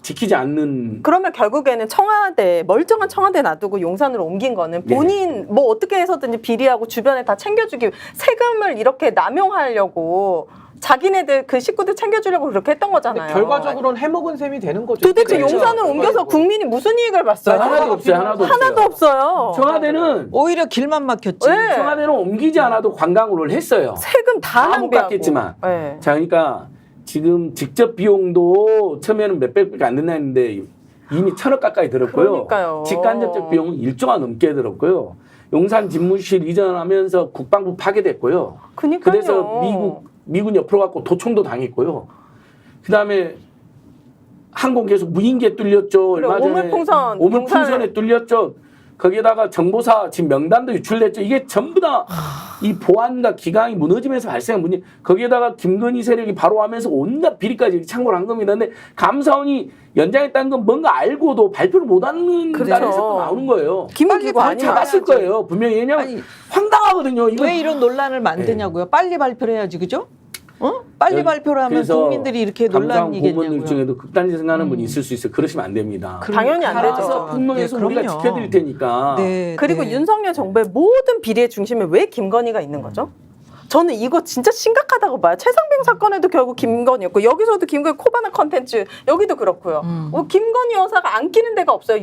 지키지 않는. 그러면 결국에는 청와대, 멀쩡한 청와대 놔두고 용산으로 옮긴 거는 본인 뭐 어떻게 해서든지 비리하고 주변에 다 챙겨주기, 세금을 이렇게 남용하려고 자기네들 그 식구들 챙겨주려고 그렇게 했던 거잖아요. 결과적으로는 해먹은 셈이 되는 거죠. 도대체 그렇죠. 용산을 옮겨서 국민이 무슨 이익을 봤어요? 하나도 없어요. 하나도 하나도 없어요. 청와대는 오히려 길만 막혔지. 네. 청와대는 옮기지 않아도 관광으로를 했어요. 세금 다 못 낭비하고. 받겠지만. 네. 자, 그러니까 지금 직접 비용도 처음에는 몇백밖에 안 된다 했는데 이미 1,000억 가까이 들었고요. 그러니까요. 직간접적 비용은 1조가 넘게 들었고요. 용산 집무실 이전하면서 국방부 파괴됐고요. 그러니까요. 그래서 미군 옆으로 갖고 도청도 당했고요. 그다음에 항공 계속 무인기에 뚫렸죠. 그래, 얼마 전에 오물풍선, 오물풍선에 뚫렸죠. 거기에다가 정보사 지금 명단도 유출됐죠. 이게 전부 다 이 보안과 기강이 무너지면서 발생한 문제. 거기에다가 김건희 세력이 바로 하면서 온갖 비리까지 창고를 한 겁니다. 근데 감사원이 연장했다는 건 뭔가 알고도 발표를 못하는 그렇죠. 단에서 또 나오는 거예요. 김은기고 빨리 아니면 잡았을 거예요. 분명히. 왜냐면 아니, 황당하거든요. 이거 왜 이런 논란을 만드냐고요? 빨리 발표를 해야지, 그죠? 빨리 발표를 하면 그래서 국민들이 이렇게 감사원 고문들 논란이겠냐고요. 중에도 극단적 생각하는 분이 있을 수 있어요. 그러시면 안 됩니다. 당연히 안 되죠. 알아서 분명해서 네, 우리가 그럼요. 지켜드릴 테니까. 네, 그리고 네. 윤석열 정부의 모든 비리의 중심에 왜 김건희가 있는 거죠? 저는 이거 진짜 심각하다고 봐요. 최상병 사건에도 결국 김건희였고 여기서도 김건희 코바나 컨텐츠 여기도 그렇고요. 김건희 여사가 안 끼는 데가 없어요.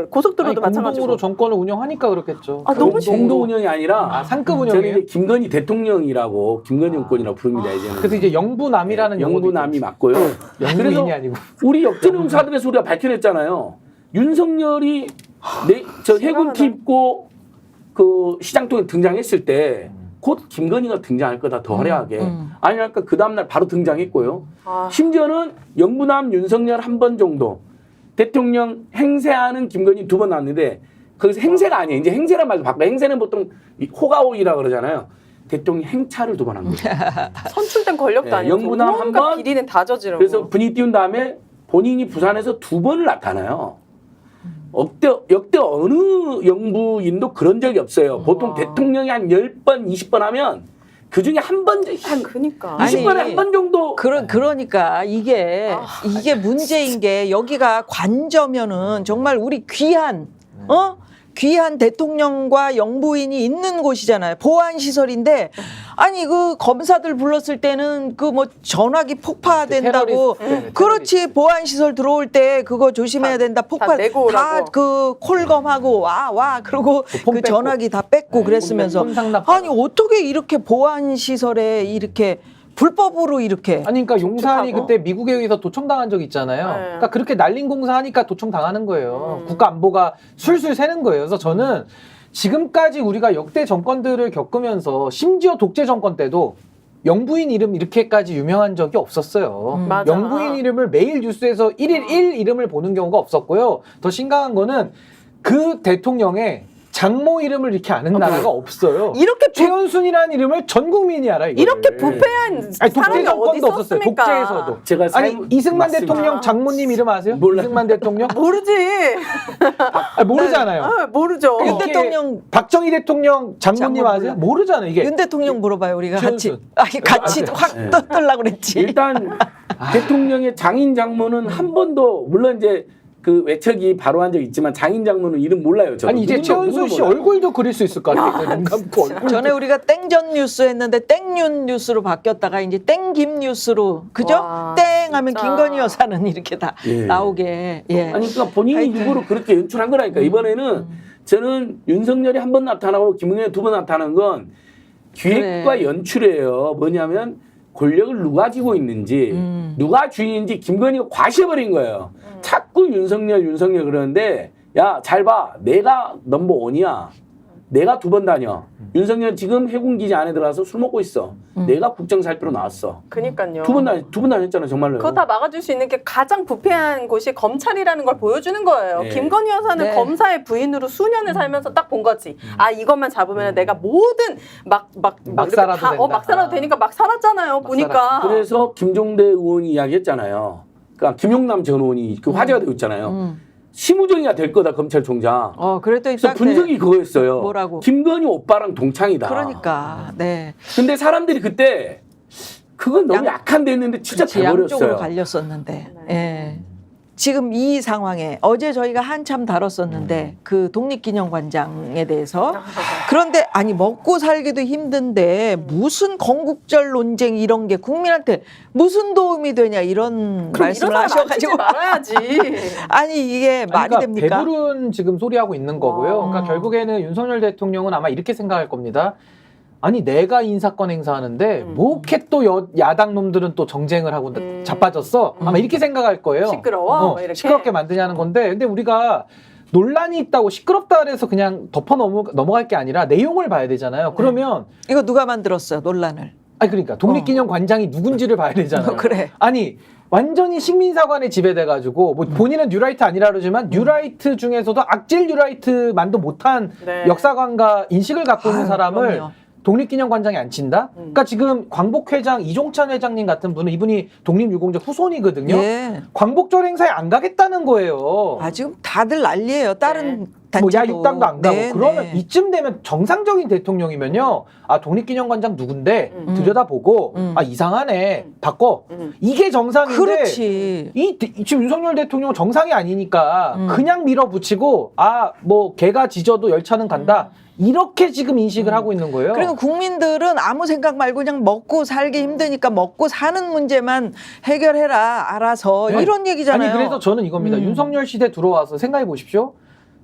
고속도로도 마찬가지고. 공동으로 정권을 운영하니까 그렇겠죠. 아, 너무 공동 운영이 아니라 상급 저는 운영이에요. 이제 김건희 대통령이라고 김건희 정권이라고 부릅니다. 이제는. 그래서 이제 영부남이라는 영부남이 맞고요. 그래서 영부인이 아니고 우리 역전용사들에서 우리가 밝혀냈잖아요. 윤석열이 저 해군티 입고 그 시장통에 등장했을 때 곧 김건희가 등장할 거다 더 화려하게. 아니니까 그 다음날 바로 등장했고요. 심지어는 영부남 윤석열 한 번 정도 대통령 행세하는 김건희 2번 나왔는데 거기서 행세가 아니에요. 이제 행세란 말도 바꿔요. 행세는 보통 호가호이라 그러잖아요. 대통령 행차를 2번 한 거예요. 선출된 권력도 네, 아니고 영부남 한 온갖 번, 비리는 다 저지르고. 그래서 분위기 띄운 다음에 본인이 부산에서 2번을 나타나요. 역대 어느 영부인도 그런 적이 없어요. 보통 대통령이 한 10번, 20번 하면 그중에 한 번, 한 그러니까. 20번에 한 번 정도. 그러니까 이게 문제인 게 여기가 관저면은 정말 우리 귀한 대통령과 영부인이 있는 곳이잖아요. 보안 시설인데 아니 그 검사들 불렀을 때는 그 뭐 전화기 폭파된다고 테러리스트. 그렇지 보안 시설 들어올 때 그거 조심해야 된다 폭발 내고 오라고. 다 그 콜검하고 와 그러고 폰 그 뺏고. 전화기 다 뺏고 그랬으면서 폰 상납. 아니 어떻게 이렇게 보안 시설에 이렇게 불법으로 이렇게 아니 그러니까 용산이 축축하고? 그때 미국에 의해서 도청당한 적 있잖아요. 네. 그러니까 그렇게 날린 공사하니까 도청당하는 거예요. 국가 안보가 술술 새는 거예요. 그래서 저는 지금까지 우리가 역대 정권들을 겪으면서 심지어 독재 정권 때도 영부인 이름 이렇게까지 유명한 적이 없었어요. 맞아. 영부인 이름을 매일 뉴스에서 1일 1 이름을 보는 경우가 없었고요. 더 심각한 거는 그 대통령의 장모 이름을 이렇게 아는 나라가 없어요. 이렇게 최은순이라는 이름을 전 국민이 알아. 이거를. 이렇게 부패한 아니, 독재 사람이 어디 정권도 없었어요. 있었습니까? 독재에서도. 제가 아니 이승만 맞습니다. 대통령 장모님 이름 아세요? 몰라요. 이승만 대통령? 모르지. 모르잖아요. 모르죠. 윤 이게 대통령 박정희 대통령 장모님 장모 아세요? 몰라. 모르잖아요. 이게 윤 대통령 물어봐요 우리가 같이 최은순. 같이 확 네. 떠들라고 그랬지. 일단 대통령의 장인 장모는 한 번도 물론 이제 그 외척이 바로 한 적 있지만 장인 장모는 이름 몰라요. 저도. 아니 이제 누군지 최은순 씨 몰라요. 얼굴도 그릴 수 있을 것 같아요. 눈 감고 얼굴. 전에 우리가 땡전 뉴스 했는데 땡윤 뉴스로 바뀌었다가 이제 땡김 뉴스로 그죠? 와, 땡 하면 진짜. 김건희 여사는 이렇게 다 예. 나오게. 예. 아니 그러니까 본인이 하여튼. 일부러 그렇게 연출한 거라니까. 이번에는 저는 윤석열이 한 번 나타나고 김은혜가 2번 나타나는 건 기획과 그래. 연출이에요. 뭐냐면 권력을 누가 쥐고 있는지 누가 주인인지 김건희가 과시해버린 거예요. 자꾸 윤석열 그러는데 야 잘 봐. 내가 넘버 원이야. 내가 2번 다녀. 윤석열 지금 해군기지 안에 들어가서 술 먹고 있어. 내가 국정살피로 나왔어. 그니까요. 2번 다녔잖아 정말로. 그거 다 막아줄 수 있는 게 가장 부패한 곳이 검찰이라는 걸 보여주는 거예요. 네. 김건희 여사는 네. 검사의 부인으로 수년을 살면서 딱 본 거지. 아 이것만 잡으면 내가 모든 막 살아도 된다. 막 살아도 되니까 막 살았잖아요. 보니까. 그래서 김종대 의원이 이야기했잖아요. 그러니까 김용남 전 의원이 그 화제가 되고 있잖아요. 심우정이가 될 거다 검찰총장. 그랬더니 그래서 딱 분석이 그거였어요. 뭐라고? 김건희 오빠랑 동창이다. 그러니까 네. 근데 사람들이 그때 그건 너무 약한데 했는데 진짜 그렇지, 양쪽으로 돼버렸어요. 갈렸었는데. 네. 예. 지금 이 상황에 어제 저희가 한참 다뤘었는데 그 독립기념관장에 대해서 그런데 아니 먹고 살기도 힘든데 무슨 건국절 논쟁 이런 게 국민한테 무슨 도움이 되냐 이런 그럼 말씀을 이런 사람 하셔가지고 말아야지. 아니 이게 말이 그러니까 됩니까? 배부른 지금 소리하고 있는 거고요. 그러니까 결국에는 윤석열 대통령은 아마 이렇게 생각할 겁니다. 아니 내가 인사권 행사하는데 뭐 이렇게 또 야당 놈들은 또 정쟁을 하고 자빠졌어? 아마 이렇게 생각할 거예요. 시끄러워? 이렇게. 시끄럽게 만드냐는 건데 근데 우리가 논란이 있다고 시끄럽다 그래서 그냥 덮어 넘어갈 게 아니라 내용을 봐야 되잖아요. 그러면 이거 누가 만들었어요 논란을? 아니 그러니까 독립기념관장이 누군지를 봐야 되잖아요. 그래. 아니 완전히 식민사관에 지배돼가지고 뭐 본인은 뉴라이트 아니라 그러지만 뉴라이트 중에서도 악질 뉴라이트만도 못한 네. 역사관과 인식을 갖고 있는 아유, 사람을 그럼요. 독립기념관장에 앉힌다? 그러니까 지금 광복회장 이종찬 회장님 같은 분은 이분이 독립유공자 후손이거든요. 예. 광복절 행사에 안 가겠다는 거예요. 아 지금 다들 난리예요. 다른 단체도. 뭐 야육당도 안 가고 네, 그러면 네. 이쯤 되면 정상적인 대통령이면요 아 독립기념관장 누군데 들여다보고 아 이상하네 바꿔 이게 정상인데 그렇지. 지금 윤석열 대통령 정상이 아니니까 그냥 밀어붙이고 아 뭐 개가 짖어도 열차는 간다 이렇게 지금 인식을 하고 있는 거예요. 그리고 국민들은 아무 생각 말고 그냥 먹고 살기 힘드니까 먹고 사는 문제만 해결해라 알아서 네. 이런 얘기잖아요. 아니 그래서 저는 이겁니다. 윤석열 시대 들어와서 생각해 보십시오.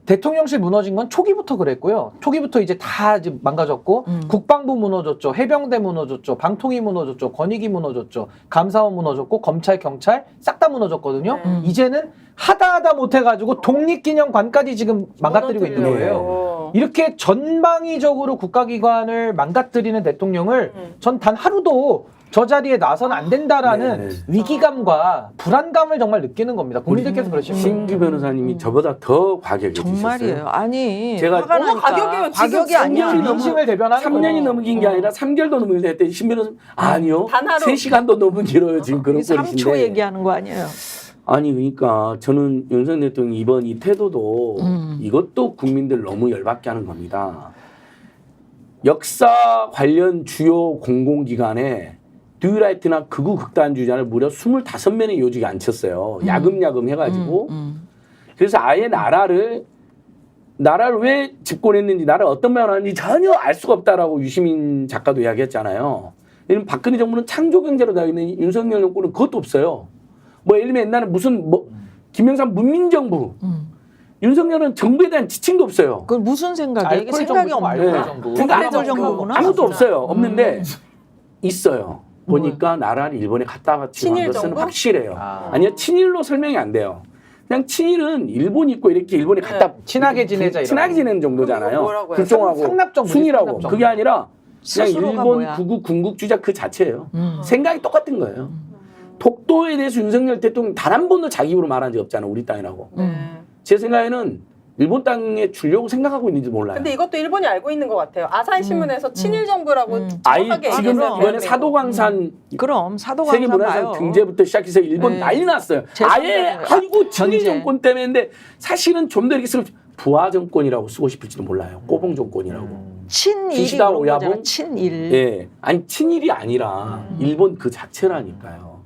대통령실 무너진 건 초기부터 그랬고요. 초기부터 이제 다 이제 망가졌고 국방부 무너졌죠. 해병대 무너졌죠. 방통위 무너졌죠. 권익위 무너졌죠. 감사원 무너졌고 검찰 경찰 싹 다 무너졌거든요. 이제는 하다 못해가지고 독립기념관까지 지금 망가뜨리고 있는 거예요. 이렇게 전방위적으로 국가기관을 망가뜨리는 대통령을 전 단 하루도 저 자리에 나서는 안 된다라는 위기감과 불안감을 정말 느끼는 겁니다. 국민들께서 그러시면 신규 변호사님이 저보다 더 과격해지셨어요. 정말이에요. 아니 제가 화가 너무 나니까. 과격해요. 지금 과격이 아니야. 민심을 대변하는 3년이 거죠. 넘긴 게 아니라 3개월도 넘길 때 신 변호사님 아니요. 단 하루. 3시간도 너무 길어요. 지금 그런 3초 꼴이신데. 얘기하는 거 아니에요. 아니 그러니까 저는 윤석열 대통령 이번 이 태도도 이것도 국민들 너무 열받게 하는 겁니다. 역사 관련 주요 공공기관에 뉴라이트나 극우 극단주의자를 무려 25명의 요직에 앉혔어요. 야금야금 해가지고. 그래서 아예 나라를 왜 집권했는지 나라를 어떤 면을 하는지 전혀 알 수가 없다라고 유시민 작가도 이야기했잖아요. 예를 들면 박근혜 정부는 창조경제로 되어 있는 윤석열 정부는 그것도 없어요. 뭐 예를 들면 옛날에 무슨 뭐 김영삼 문민정부 윤석열은 정부에 대한 지침도 없어요. 그건 무슨 생각이에요? 이게 알코올 생각이 정부, 없는 거야. 알코올 정부. 그러니까 알코올 정부구나. 아무것도 없어요. 없는데 있어요. 보니까 나라를 일본에 갖다 바치는 친일 것은 정부? 확실해요. 아. 아니요 친일로 설명이 안 돼요. 그냥 친일은 일본 있고 이렇게 일본에 갖다 친하게 지내자 이런 친하게 지내는 그럼 정도잖아요. 이거 뭐라고 해요? 불종하고 상납정부, 순이라고 상납정부. 그게 아니라 그냥 스스로가 일본 뭐야? 구국 군국주의자 그 자체예요. 생각이 똑같은 거예요. 독도에 대해서 윤석열 대통령 단 한 번도 자기 입으로 말한 적 없잖아요. 우리 땅이라고. 제 생각에는 일본 땅에 주려고 생각하고 있는지 몰라요. 근데 이것도 일본이 알고 있는 것 같아요. 아사히 신문에서 친일 정부라고 아이 정확하게 지금 얘기해서 이번에 사도광산 그럼 사도광산 세계문화유산 봐요. 등재부터 시작해서 일본 네. 난리 났어요. 제3자 아예 아이고 친일 견제. 정권 때문에인데 사실은 좀 더 이렇게 쓰면 부하 정권이라고 쓰고 싶을지도 몰라요. 꼬봉 정권이라고. 친일이 기시다 그런 거잖아. 오야봉? 친일. 예, 아니 친일이 아니라 일본 그 자체라니까요.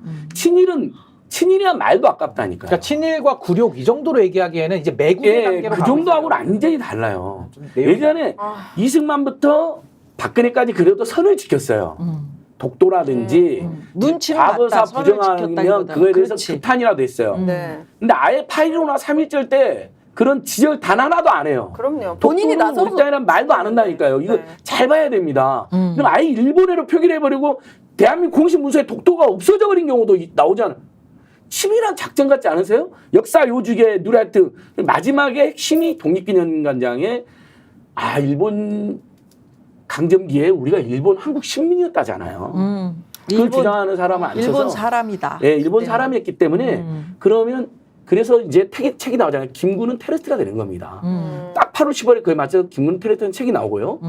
친일이란 말도 아깝다니까요. 그러니까 친일과 굴욕 이 정도로 얘기하기에는 이제 매국의 예, 단계로 그 가고 정도하고는 있어요. 완전히 달라요. 내용이 예전에 아. 이승만부터 박근혜까지 그래도 선을 지켰어요. 독도라든지 눈치는 과거사 맞다. 선을 부정하면 지켰다기보다. 그거에 대해서 그렇지. 규탄이라도 했어요. 네. 근데 아예 8.15나 3.1절 때 그런 지적 단 하나도 안 해요. 그럼요. 본인이 독도는 나서서 우리 땅이란 말도 안 한다니까요. 이거 네. 잘 봐야 됩니다. 그럼 아예 일본해로 표기를 해버리고 대한민국 공식 문서에 독도가 없어져 버린 경우도 나오잖아요. 치밀한 작전 같지 않으세요? 역사 요직의 뉴라이트 마지막에 핵심이 독립기념관장의 일본 강점기에 우리가 일본 한국 식민이었다잖아요. 그걸 주장하는 사람은 안 쳐서 일본 사람이다. 예, 일본 네. 사람이었기 때문에 그러면 그래서 이제 책이 나오잖아요. 김구는 테러리스트가 되는 겁니다. 딱 8월 10월에 그에 맞춰서 김구는 테러리스트는 책이 나오고요.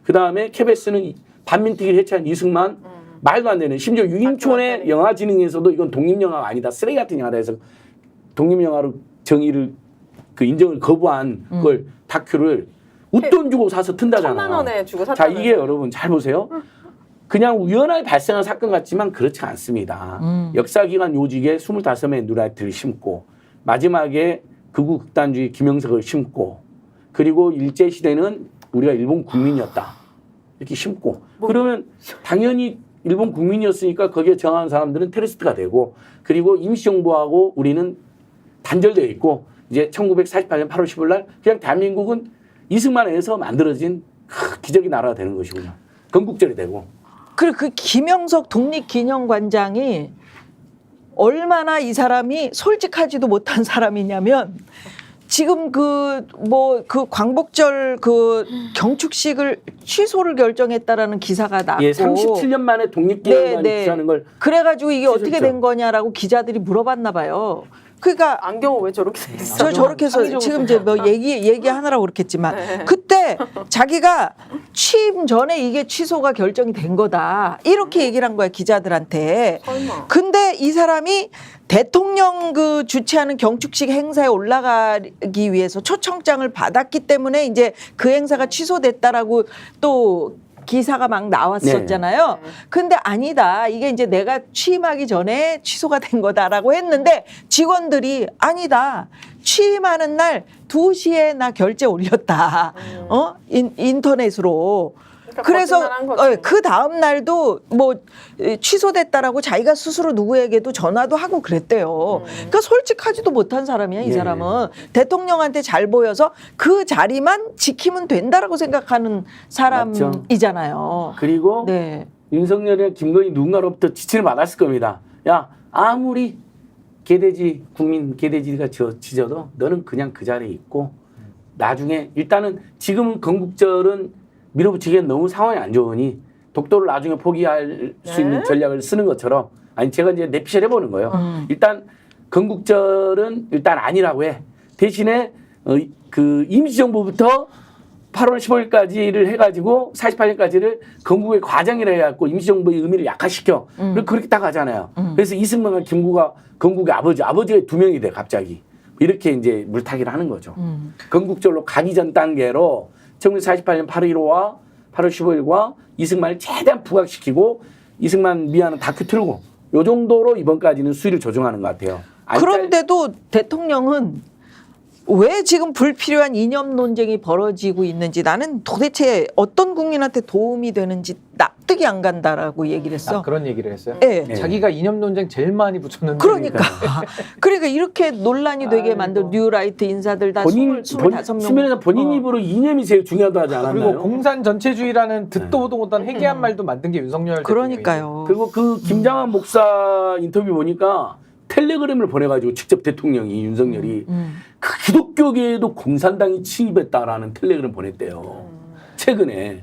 그 다음에 KBS는 반민특위를 해체한 이승만 말도 안 되는 심지어 유인촌의 영화진흥에서도 이건 독립영화가 아니다. 쓰레기 같은 영화다 해서 독립영화로 정의를 그 인정을 거부한 걸 다큐를 웃돈 주고 사서 튼다잖아요. 1,000만 원에 주고 자, 샀다는 이게 여러분 잘 보세요. 그냥 우연하게 발생한 사건 같지만 그렇지 않습니다. 역사기관 요직에 25명의 누나들을 심고 마지막에 극우 극단주의 김영석을 심고 그리고 일제시대는 우리가 일본 국민이었다. 이렇게 심고 그러면 당연히 일본 국민이었으니까 거기에 정한 사람들은 테러리스트가 되고 그리고 임시정부하고 우리는 단절되어 있고 이제 1948년 8월 15일 날 그냥 대한민국은 이승만에서 만들어진 기적의 나라가 되는 것이군요. 건국절이 되고. 그리고 그 김영석 독립기념관장이 얼마나 이 사람이 솔직하지도 못한 사람이냐면 지금 그 광복절 그 경축식을 취소를 결정했다라는 기사가 났고 예, 37년 만에 독립기념관이 취하는 걸 그래가지고 이게 어떻게 취소했죠. 된 거냐라고 기자들이 물어봤나 봐요. 그러니까 안경은 왜 저렇게 돼 있어? 저렇게 해서 지금 이제 뭐 얘기하느라고 그렇겠지만 그때 자기가 취임 전에 이게 취소가 결정이 된 거다 이렇게 얘기를 한 거야 기자들한테. 설마. 근데 이 사람이 대통령 그 주최하는 경축식 행사에 올라가기 위해서 초청장을 받았기 때문에 이제 그 행사가 취소됐다라고 또 기사가 막 나왔었잖아요. 네. 근데 아니다. 이게 이제 내가 취임하기 전에 취소가 된 거다라고 했는데 직원들이 아니다. 취임하는 날 2시에 나 결제 올렸다. 인터넷으로. 그러니까 그래서 거짓말한 거지. 그 다음 날도 뭐 취소됐다라고 자기가 스스로 누구에게도 전화도 하고 그랬대요. 그러니까 솔직하지도 못한 사람이야 이 예. 사람은. 대통령한테 잘 보여서 그 자리만 지키면 된다라고 생각하는 사람이잖아요. 그리고 네. 윤석열이나 김건희 누군가로부터 지침을 받았을 겁니다. 야 아무리 개돼지가 짖어도 너는 그냥 그 자리에 있고 나중에 일단은 지금은 건국절은 밀어붙이기엔 너무 상황이 안 좋으니 독도를 나중에 포기할 수 있는 전략을 쓰는 것처럼 아니 제가 이제 내피셜 해보는 거예요. 일단 건국절은 일단 아니라고 해. 대신에 그 임시정부부터 8월 15일까지를 해가지고 48년까지를 건국의 과정이라 해갖고 임시정부의 의미를 약화시켜. 그렇게 딱 하잖아요. 그래서 이승만과 김구가 건국의 아버지가 2명이 돼 갑자기. 이렇게 이제 물타기를 하는 거죠. 건국절로 가기 전 단계로 1948년 8월 1호와 8월 15일과 이승만을 최대한 부각시키고 이승만 미안한 다큐 틀고 요 정도로 이번까지는 수위를 조정하는 것 같아요. 그런데도 대통령은 왜 지금 불필요한 이념 논쟁이 벌어지고 있는지 나는 도대체 어떤 국민한테 도움이 되는지 납득이 안 간다라고 얘기를 했어. 그런 얘기를 했어요. 네. 자기가 이념 논쟁 제일 많이 붙였는데. 그러니까 이렇게 논란이 되게 만든 뉴라이트 인사들 다 25명. 수면에서 본인 입으로 이념이 제일 중요하다 하지 않았나요? 그리고 공산 전체주의라는 듣도 보도 못한 회개한 말도 만든 게 윤석열 그러니까요. 그리고 그 김장한 목사 인터뷰 보니까 텔레그램을 보내가지고 직접 대통령이 윤석열이 그 기독교계에도 공산당이 침입했다라는 텔레그램 보냈대요. 최근에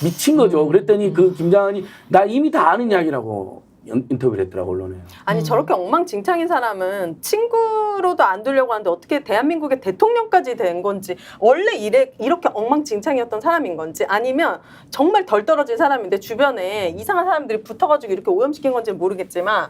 미친 거죠. 그랬더니 그 김장한이 나 이미 다 아는 이야기라고 인터뷰를 했더라고 언론에. 아니 저렇게 엉망진창인 사람은 친구로도 안 두려고 하는데 어떻게 대한민국의 대통령까지 된 건지 원래 이렇게 엉망진창이었던 사람인 건지 아니면 정말 덜 떨어진 사람인데 주변에 이상한 사람들이 붙어가지고 이렇게 오염시킨 건지는 모르겠지만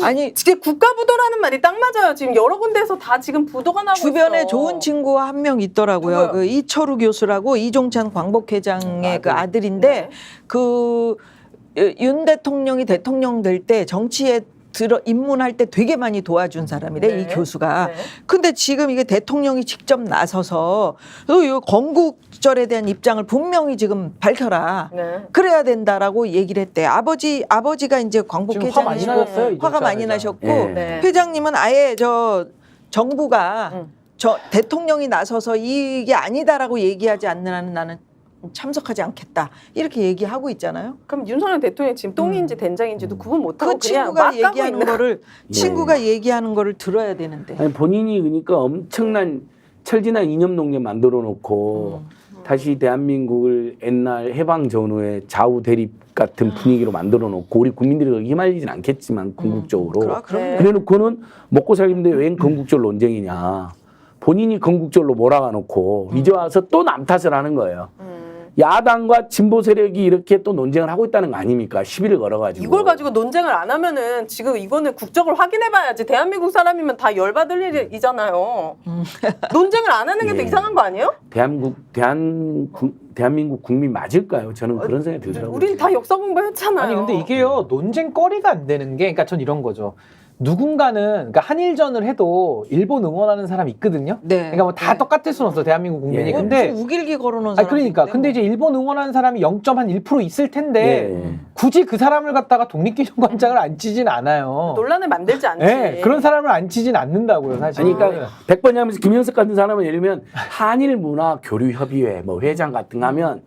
아니 진짜 국가부도라는 말이 딱 맞아요. 지금 여러 군데에서 다 지금 부도가 나고 주변에 있어. 좋은 친구가 한 명 있더라고요. 누구요? 그 이철우 교수라고 이종찬 광복회장의 그 아들인데 네. 그 윤 대통령이 대통령 될 때 정치에 입문할 때 되게 많이 도와준 사람이래 네. 이 교수가. 네. 근데 지금 이게 대통령이 직접 나서서 이 건국절에 대한 입장을 분명히 지금 밝혀라. 네. 그래야 된다라고 얘기를 했대. 아버지가 이제 지금 화 많이 광복회장이시고 나셨어요. 화가 많이 나셨고 네. 회장님은 아예 정부가 대통령이 나서서 이게 아니다라고 얘기하지 않는 한은 나는 참석하지 않겠다 이렇게 얘기하고 있잖아요. 그럼 윤석열 대통령이 지금 똥인지 된장인지도 구분 못하고 그 그냥 친구가 막 까고 얘기하는 있는 거를 예. 친구가 얘기하는 거를 들어야 되는데. 아니 본인이 그러니까 엄청난 철진한 이념농협 만들어 놓고 다시 대한민국을 옛날 해방 전후의 좌우 대립 같은 분위기로 만들어 놓고 우리 국민들이 휘말리진 않겠지만 궁극적으로 그럼 그래 놓고는 먹고 살기인데 웬 건국절 논쟁이냐. 본인이 건국절로 몰아가 놓고 이제 와서 또 남 탓을 하는 거예요. 야당과 진보 세력이 이렇게 또 논쟁을 하고 있다는 거 아닙니까? 시비를 걸어가지고. 이걸 가지고 논쟁을 안 하면은 지금 이거는 국적을 확인해봐야지. 대한민국 사람이면 다 열받을 일이잖아요. 논쟁을 안 하는 게 더 예. 이상한 거 아니에요? 대한민국 국민 맞을까요? 저는 그런 생각이 들더라고요. 우린 다 역사 공부했잖아요. 아니 근데 이게요 논쟁거리가 안 되는 게 그러니까 전 이런 거죠. 누군가는 그러니까 한일전을 해도 일본 응원하는 사람이 있거든요. 네. 그러니까 뭐 다 네. 똑같을 수는 없어 대한민국 국민이. 예. 근데 무슨 우길기 걸어놓은 아니 사람. 그러니까 근데 이제 일본 응원하는 사람이 0.1% 있을 텐데 예. 굳이 그 사람을 갖다가 독립기념관장을 앉히진 않아요. 논란을 만들지 않지. 네, 그런 사람을 앉히진 않는다고요 사실. 아니, 그러니까 100번 하면서 김영석 같은 사람은 예를 들면 한일 문화 교류 협의회 뭐 회장 같은 거 하면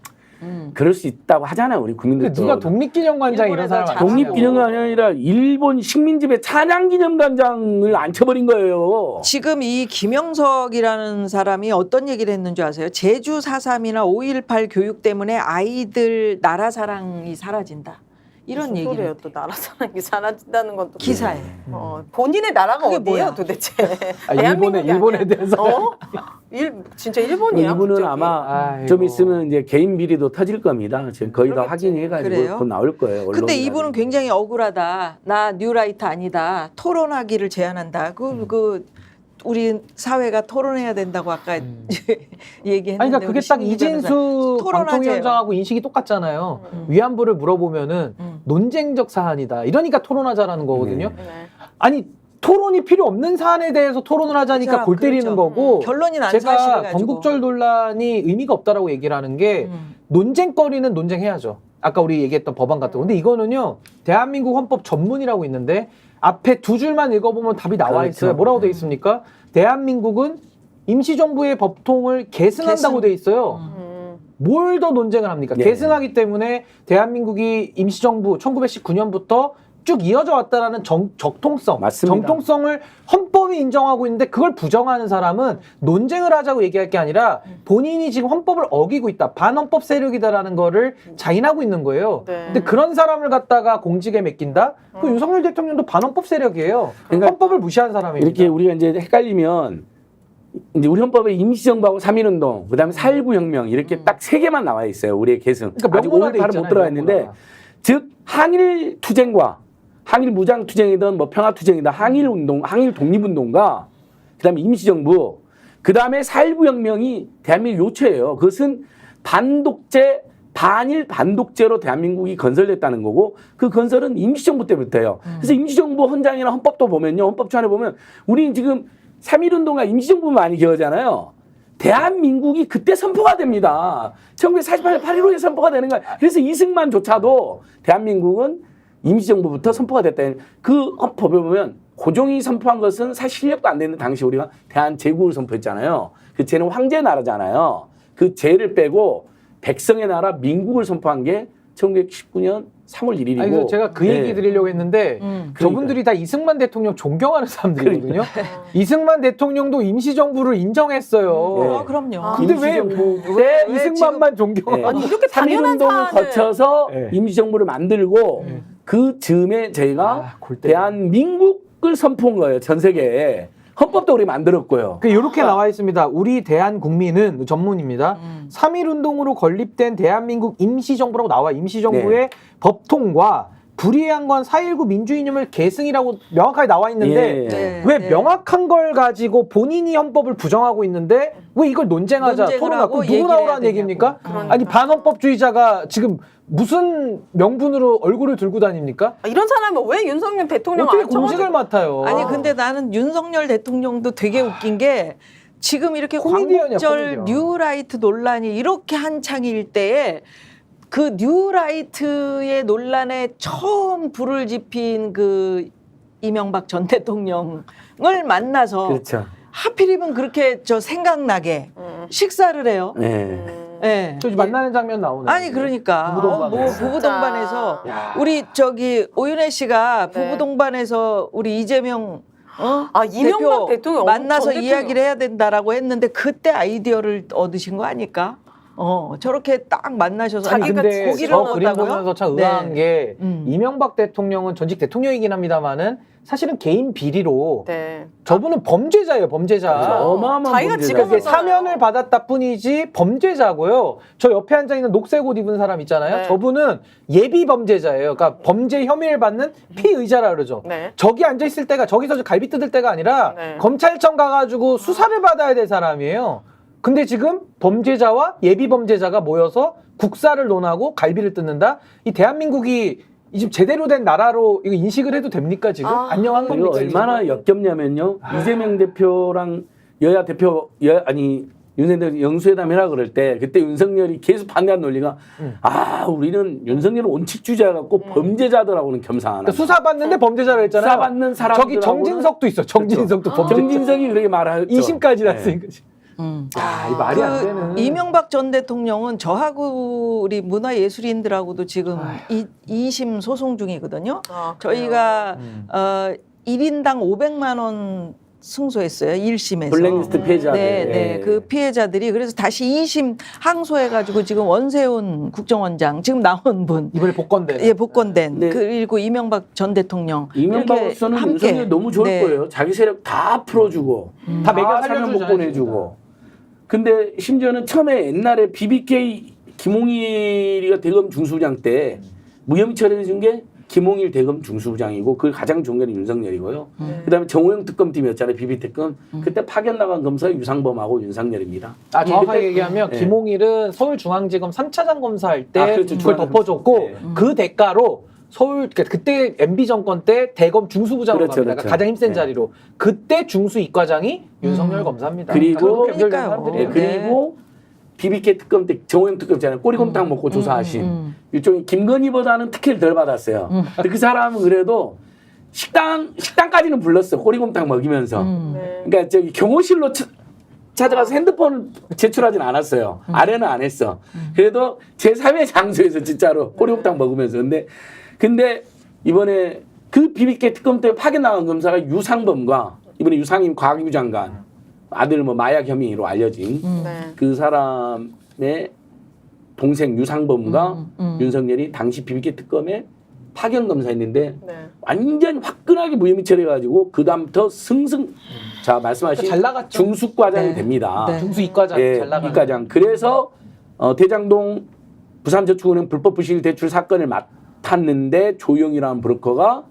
그럴 수 있다고 하잖아요 우리 국민들도. 누가 독립기념관장 이런 일본에서 사람 독립기념관이 아니라 일본 식민지배 찬양기념관장을 앉혀버린 거예요. 지금 이 김영석이라는 사람이 어떤 얘기를 했는지 아세요? 제주 4.3이나 5.18 교육 때문에 아이들 나라 사랑이 사라진다. 이런 무슨 얘기를 소리예요? 또 나라 사랑이 사라진다는 건 또 기사에. 본인의 나라가 그게 어디예요 뭐야? 도대체? 아, 대한민국이 일본에 아니야. 대해서 진짜 일본이야. 이분은 국적이. 아마 아이고. 좀 있으면 이제 개인 비리도 터질 겁니다. 지금 거의 다 그러겠지. 확인해가지고 그래요? 곧 나올 거예요. 근데 언론이나. 이분은 굉장히 억울하다. 나 뉴라이트 아니다. 토론하기를 제안한다. 그 우리 사회가 토론해야 된다고 아까 얘기했는데. 아니 그러니까 그게 우리 딱 신기 이진수 변호사. 토론하세요. 방통위원장하고 인식이 똑같잖아요. 위안부를 물어보면은 논쟁적 사안이다. 이러니까 토론하자라는 거거든요. 네. 아니 토론이 필요 없는 사안에 대해서 토론을 하자니까 자, 골 때리는 그렇죠. 거고 결론이 난 제가 사실을 가지고. 건국절 논란이 의미가 없다라고 얘기를 하는 게 논쟁거리는 논쟁해야죠. 아까 우리 얘기했던 법안 같은 거. 근데 이거는요. 대한민국 헌법 전문이라고 있는데 앞에 두 줄만 읽어보면 답이 나와 있어요. 그렇죠. 뭐라고 돼 있습니까? 대한민국은 임시정부의 법통을 계승한다고 계승. 돼 있어요. 뭘 더 논쟁을 합니까? 예. 계승하기 때문에 대한민국이 임시정부 1919년부터 쭉 이어져 왔다라는 적통성, 맞습니다. 정통성을 헌법이 인정하고 있는데 그걸 부정하는 사람은 논쟁을 하자고 얘기할 게 아니라 본인이 지금 헌법을 어기고 있다, 반헌법 세력이다라는 거를 자인하고 있는 거예요. 네. 근데 그런 사람을 갖다가 공직에 맡긴다? 그 윤석열 대통령도 반헌법 세력이에요. 그러니까 헌법을 무시한 사람입니다. 이렇게 우리가 이제 헷갈리면 이제 우리 헌법에 임시정부하고 3.1운동, 그다음에 4.19 혁명 이렇게 딱 세 개만 나와 있어요. 우리의 계승. 그러니까 아직 명문화돼 5.18은 못 있잖아요, 들어가 있는데, 명문화가. 즉 항일 투쟁과 항일 무장 투쟁이든 뭐 평화 투쟁이든 항일 운동, 항일 독립운동과 그다음에 임시정부, 그다음에 4.19 혁명이 대한민국 요체예요. 그것은 반독재 반일 반독재로 대한민국이 건설됐다는 거고 그 건설은 임시정부 때부터예요. 그래서 임시정부 헌장이나 헌법도 보면요. 헌법처안에 보면 우리는 지금 3.1운동과 임시정부 많이 기억하잖아요. 대한민국이 그때 선포가 됩니다. 1948년 8.15에 선포가 되는 거예요. 그래서 이승만조차도 대한민국은 임시정부부터 선포가 됐다. 그 헌법에 보면 고종이 선포한 것은 사실 실력도 안 되는 당시 우리가 대한제국을 선포했잖아요. 그 쟤는 황제 나라잖아요. 그 제를 빼고 백성의 나라 민국을 선포한 게 1919년 3월 1일이고. 아니, 그래서 제가 그 얘기 드리려고 했는데 저분들이 다 이승만 대통령 존경하는 사람들이거든요. 이승만 대통령도 임시정부를 인정했어요. 아, 그럼요. 근데 왜 임시정부 왜 왜 이승만만 존경하고 아니, 이렇게 당연한 3.1운동을 사안을 거쳐서 네. 임시정부를 만들고 그 즈음에 저희가 아, 골 때려. 대한민국을 선포한 거예요. 전 세계에. 헌법도 우리 만들었고요. 이렇게 나와 있습니다. 우리 대한국민은 전문입니다. 3.1운동으로 건립된 대한민국 임시정부라고 나와 임시정부의 네. 법통과 불이한 건 4.19 민주이념을 계승이라고 명확하게 나와 있는데 예. 네. 왜 명확한 걸 가지고 본인이 헌법을 부정하고 있는데 왜 이걸 논쟁하자 논쟁을 토론하고 하고 누구 얘기를 나오라는 해야 얘기입니까? 그러니까. 아니 반헌법주의자가 지금 무슨 명분으로 얼굴을 들고 다닙니까? 이런 사람은 왜 윤석열 대통령 어떻게 안 쳐가지고 공직을 맡아요? 아니 근데 나는 윤석열 대통령도 되게 웃긴 게 지금 이렇게 코미디언이야, 광복절 코미디언. 뉴라이트 논란이 이렇게 한창일 때에 그 뉴라이트의 논란에 처음 불을 지핀 그 이명박 전 대통령을 만나서 그렇죠. 하필이면 그렇게 저 생각나게 식사를 해요. 예. 예. 저 만나는 장면 나오네. 아니 그러니까 부부동반에서. 부부 동반에서 야. 우리 저기 오윤혜 씨가 네. 부부 동반에서 우리 이재명 이명박 대통령 만나서 전 대통령. 이야기를 해야 된다라고 했는데 그때 아이디어를 얻으신 거 아닐까? 저렇게 딱 만나셔서 자기가 근데 고기를 저 그림 넣었다고요? 보면서 참 네. 의아한 게 음. 이명박 대통령은 전직 대통령이긴 합니다만은 사실은 개인 비리로 네. 저분은 범죄자예요, 범죄자. 그렇죠. 어마어마한 자기가 범죄자. 지금 그러니까 사면을 받았다 뿐이지 범죄자고요. 저 옆에 앉아 있는 녹색 옷 입은 사람 있잖아요. 네. 저분은 예비 범죄자예요. 그러니까 범죄 혐의를 받는 피의자라 그러죠. 네. 저기 앉아 있을 때가 저기서 갈비 뜯을 때가 아니라 네. 검찰청 가가지고 수사를 받아야 될 사람이에요. 근데 지금 범죄자와 예비 범죄자가 모여서 국사를 논하고 갈비를 뜯는다. 이 대한민국이 이 지금 제대로 된 나라로 이거 인식을 해도 됩니까 지금? 안녕한 그리고 겁니까? 얼마나 지금? 역겹냐면요. 이재명 대표랑 여야 대표 윤석열 영수회담이라 그럴 때 그때 윤석열이 계속 반대한 논리가 우리는 윤석열은 원칙주의자 같고 범죄자들하고는 겸상하나. 그러니까 수사 받는데 범죄자를 했잖아요. 수사 받는 사람들하고는- 저기 정진석도 있어. 정진석도 범죄자. 정진석이 그렇게 말하죠. 2심까지 네. 났으니까. 야, 이 말이 안 되는. 이명박 전 대통령은 저하고 우리 문화예술인들하고도 지금 2심 소송 중이거든요. 저희가 1인당 500만 원 승소했어요. 1심에서. 블랙리스트 피해자들. 네. 그 피해자들이 그래서 다시 2심 항소해가지고 지금 원세훈 국정원장 지금 나온 분. 이번에 복권된. 예, 복권된. 네. 그리고 이명박 전 대통령. 이명박으로서는 이렇게 함께. 윤석열이 너무 좋을 네. 거예요. 자기 세력 다 풀어주고 다 매겨 사면 살려주잖아요, 복권해주고. 근데 심지어는 처음에 옛날에 BBK 김홍일이가 대검 중수부장 때 무혐의 처리해준 게 김홍일 대검 중수부장이고 그 가장 좋은 게 윤석열이고요. 그다음에 정호영 특검팀이었잖아요. 비비특검. 그때 파견 나간 검사 유상범하고 윤상열입니다. 정확하게 그때- 얘기하면 네. 김홍일은 서울중앙지검 3차장 검사할 때 그렇죠. 그걸 덮어줬고 네. 그 대가로 그때 MB 정권 때 대검 중수부장으로 그렇죠, 갑니다. 그렇죠. 가장 힘센 네. 자리로. 그때 중수 이과장이 윤석열 검사입니다. 그리고- 그렇게 연결된 그러니까요. 사람들이에요. 그리고 BBK 특검 때 정호영 특검잖아요. 꼬리곰탕 먹고 조사하신 일종의 김건희보다는 특혜를 덜 받았어요. 근데 그 사람은 그래도 식당까지는 불렀어. 꼬리곰탕 먹이면서. 네. 그러니까 저기 경호실로 찾아가서 핸드폰을 제출하진 않았어요. 아래는 안 했어. 그래도 제3의 장소에서 진짜로 꼬리곰탕 먹으면서. 근데 이번에 그 BBK 특검 때 파견 나간 검사가 유상범과 이번에 유상임 과학부 장관 아들 마약 혐의로 알려진 네. 그 사람의 동생 유상범과 윤석열이 당시 BBK 특검에 파견 검사했는데 네. 완전 화끈하게 무혐의 처리해가지고 그 다음부터 승승 자 말씀하신 잘 나갔죠. 중수과장이 네. 됩니다. 네. 중수 이과장 예, 잘 나가는. 이과장. 그래서 대장동 부산저축은행 불법 부실 대출 사건을 맡았는데 조영이라는 브로커가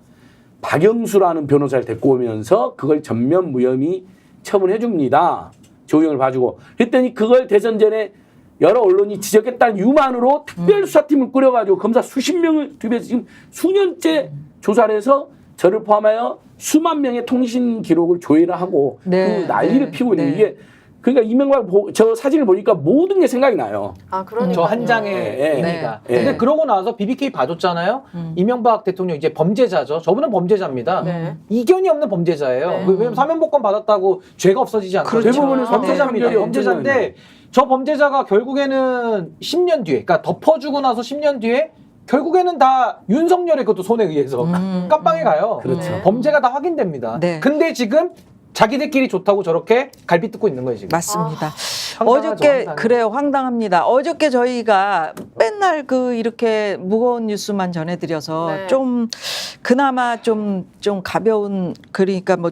박영수라는 변호사를 데리고 오면서 그걸 전면 무혐의 처분해 줍니다. 조영을 봐주고. 그랬더니 그걸 대선 전에 여러 언론이 지적했다는 유만으로 특별수사팀을 꾸려가지고 검사 수십 명을 투입해서 지금 수년째 조사를 해서 저를 포함하여 수만 명의 통신 기록을 조회를 하고 네, 그 난리를 네, 피우고 있는 네. 이게 그러니까 이명박 저 사진을 보니까 모든 게 생각이 나요. 그러니까 저 한 장의 예, 의미가. 예. 근데 그러고 나서 BBK 봐줬잖아요. 이명박 대통령 이제 범죄자죠. 저분은 범죄자입니다. 네. 이견이 없는 범죄자예요. 네. 왜냐면 사면복권 받았다고 죄가 없어지지 않고 그렇죠. 대부분은 범죄자입니다. 판결이 범죄자인데 저 범죄자가 결국에는 10년 뒤에, 그러니까 덮어주고 나서 10년 뒤에 결국에는 다 윤석열의 그것도 손에 의해서 깜빵에 가요. 그렇죠. 범죄가 다 확인됩니다. 네. 근데 지금 자기들끼리 좋다고 저렇게 갈비 뜯고 있는 거예요 지금. 맞습니다. 황당하죠, 어저께 황당해. 그래요, 황당합니다. 어저께 저희가 맨날 그 이렇게 무거운 뉴스만 전해드려서 네. 좀 그나마 좀 가벼운 그러니까 뭐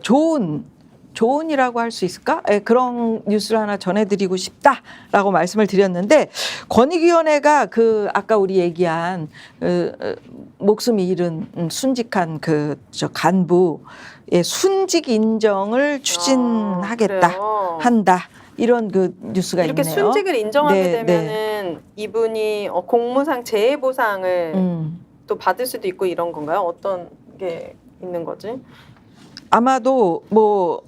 좋은이라고 할 수 있을까? 예, 그런 뉴스를 하나 전해드리고 싶다라고 말씀을 드렸는데 권익위원회가 그 아까 우리 얘기한 목숨 잃은 순직한 저 간부의 순직 인정을 추진하겠다 그래요? 한다 이런 그 뉴스가 이렇게 있네요. 순직을 인정하게 네, 되면은 이분이 공무상 재해보상을 또 받을 수도 있고 이런 건가요? 어떤 게 있는 거지? 아마도 뭐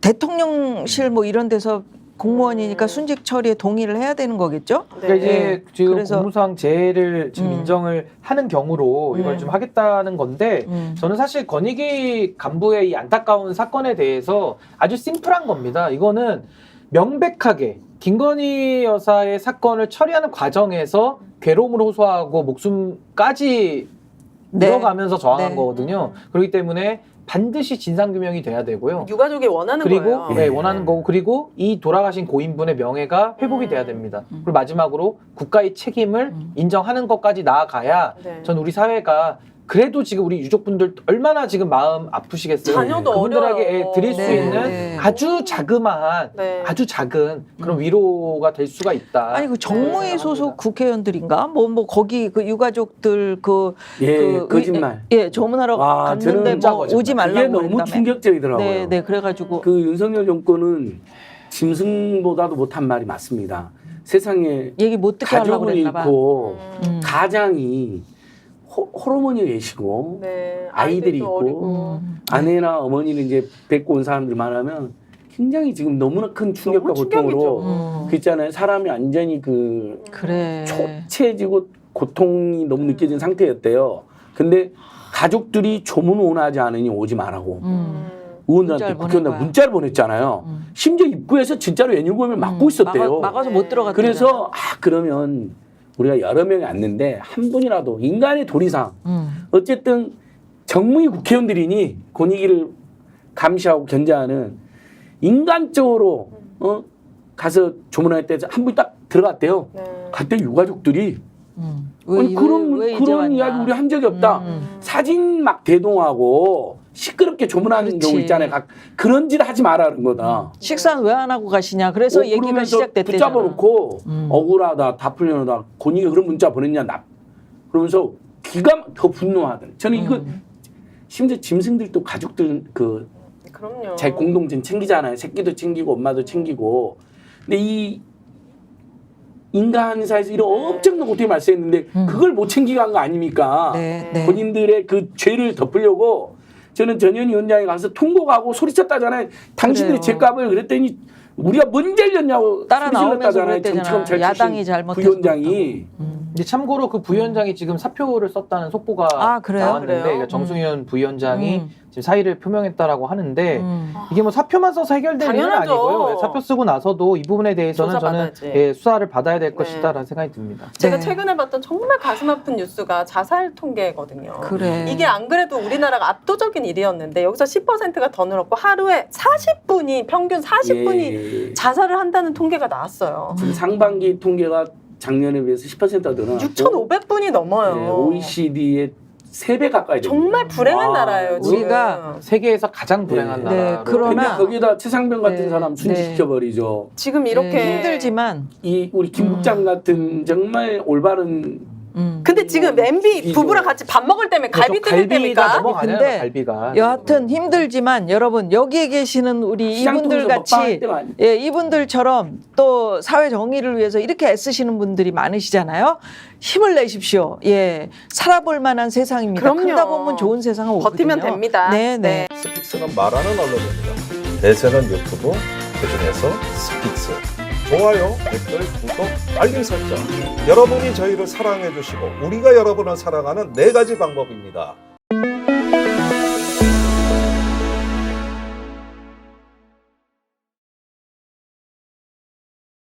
대통령실 뭐 이런 데서 공무원이니까 순직 처리에 동의를 해야 되는 거겠죠? 그러니까 이제 지금 그래서- 공무상 재해를 지금 인정을 하는 경우로 이걸 좀 하겠다는 건데 저는 사실 권익위 간부의 이 안타까운 사건에 대해서 아주 심플한 겁니다. 이거는 명백하게 김건희 여사의 사건을 처리하는 과정에서 괴로움을 호소하고 목숨까지 네. 잃어가면서 저항한 네. 거거든요. 그렇기 때문에 반드시 진상규명이 돼야 되고요. 유가족이 원하는 그리고 거예요. 네, 원하는 거고 그리고 이 돌아가신 고인분의 명예가 회복이 돼야 됩니다. 그리고 마지막으로 국가의 책임을 인정하는 것까지 나아가야 네. 전 우리 사회가 그래도 지금 우리 유족분들 얼마나 지금 마음 아프시겠어요. 자녀도 그분들에게 어려워요. 드릴 수 네, 있는 네. 아주 자그마한 네. 아주 작은 그런 위로가 될 수가 있다. 아니 그 정무위 네, 소속 생각합니다. 국회의원들인가 뭐 거기 그 유가족들 거짓말. 조문하러 와, 갔는데 저는 뭐 오지 말라고 그게 너무 그랬다며. 충격적이더라고요. 네, 그래가지고 그 윤석열 정권은 짐승보다도 못한 말이 맞습니다. 세상에 얘기 못 듣게 하려고 가족을 그랬나 봐. 잃고 음. 가장이 호르몬이 계시고 네. 아이들이 아이들도 있고 어리고. 아내나 어머니를 이제 뵙고 온 사람들만 하면 굉장히 지금 너무나 큰 충격과 너무 고통으로 충격이죠. 그 있잖아요. 사람이 완전히 그 그래. 초췌해지고 고통이 너무 느껴진 상태였대요. 근데 가족들이 조문 원하지 않으니 오지 말라고 의원들한테 문자를 보낸 국회의원들 거야. 문자를 보냈잖아요. 심지어 입구에서 진짜로 N195을 막고 있었대요. 막아서 못 들어갔다. 그래서 그러면 우리가 여러 명이 왔는데 한 분이라도 인간의 도리상 어쨌든 정무위 국회의원들이니 권익위를 감시하고 견제하는 인간적으로 가서 조문할 때 한 분이 딱 들어갔대요. 네. 갔더니 유가족들이 왜 아니, 왜 이제 그런 왔냐. 이야기 우리 한 적이 없다. 사진 막 대동하고 시끄럽게 조문하는 그렇지. 경우 있잖아요. 그런 짓 하지 말라는 거다. 식사는 왜 안 하고 가시냐. 그래서 얘기가 그러면서 시작됐대잖아. 붙잡아놓고 억울하다, 다 풀려나다, 권익위 그런 문자 보냈냐, 그러면서 기가 더 분노하더라. 저는 이거 심지어 짐승들도 가족들 그럼요. 자기 공동체 챙기잖아요. 새끼도 챙기고 엄마도 챙기고. 근데 이 인간 사회에서 이런 엄청난 고통이 발생했는데 그걸 못 챙기고 한 거 아닙니까? 네. 본인들의 그 죄를 덮으려고 저는 전현희 위원장에 가서 통곡하고 소리쳤다잖아요. 당신들이 그래요. 죄값을 그랬더니 우리가 뭔 죄를 졌냐고 따라 나오면서 소리질렀다잖아요. 그랬대잖아. 정치검찰 야당이 출신 잘못해서 부위원장이. 근데 참고로 그 부위원장이 지금 사표를 썼다는 속보가 아, 그래요? 나왔는데 그래요? 그러니까 정승윤 부위원장이 지금 사의를 표명했다라고 하는데 음. 이게 뭐 사표만 써서 해결될 일은 당연하죠. 아니고요. 사표 쓰고 나서도 이 부분에 대해서는 저는 조사받아야지. 수사를 받아야 될 네. 것이다라는 생각이 듭니다. 제가 네. 최근에 봤던 정말 가슴 아픈 뉴스가 자살 통계거든요. 그래. 이게 안 그래도 우리나라가 압도적인 일이었는데 여기서 10%가 더 늘었고 하루에 40분이 평균 40분이 예. 자살을 한다는 통계가 나왔어요. 지금 상반기 통계가 작년에 비해서 10%가 늘어났고 6,500분이 넘어요. 네, OECD의 3배 가까이 됩니다. 정말 불행한 와, 나라예요. 지금. 우리가 세계에서 가장 불행한 네. 나라. 그러나- 근데 거기다 최상병 같은 네, 사람 순직시켜버리죠. 지금 이렇게 네, 힘들지만 이 우리 김 국장 같은 정말 올바른 근데 지금 MB 이죠. 부부랑 같이 밥 먹을 때문에 갈비 뜯을 갈비가 때입니까? 넘어가네요. 근데 갈비가. 여하튼 힘들지만 여러분 여기에 계시는 우리 시장 이분들 통해서 먹방할 같이 때가 아니에요. 이분들처럼 또 사회 정의를 위해서 이렇게 애쓰시는 분들이 많으시잖아요. 힘을 내십시오. 예, 살아볼 만한 세상입니다. 그럼요. 크다 보면 좋은 세상은 오거든요. 버티면 됩니다. 네, 네. 스픽스는 말하는 언론입니다. 대세는 유튜브, 그중에서 스픽스. 좋아요, 댓글, 구독, 알림 설정. 여러분이 저희를 사랑해 주시고 우리가 여러분을 사랑하는 4가지 방법입니다.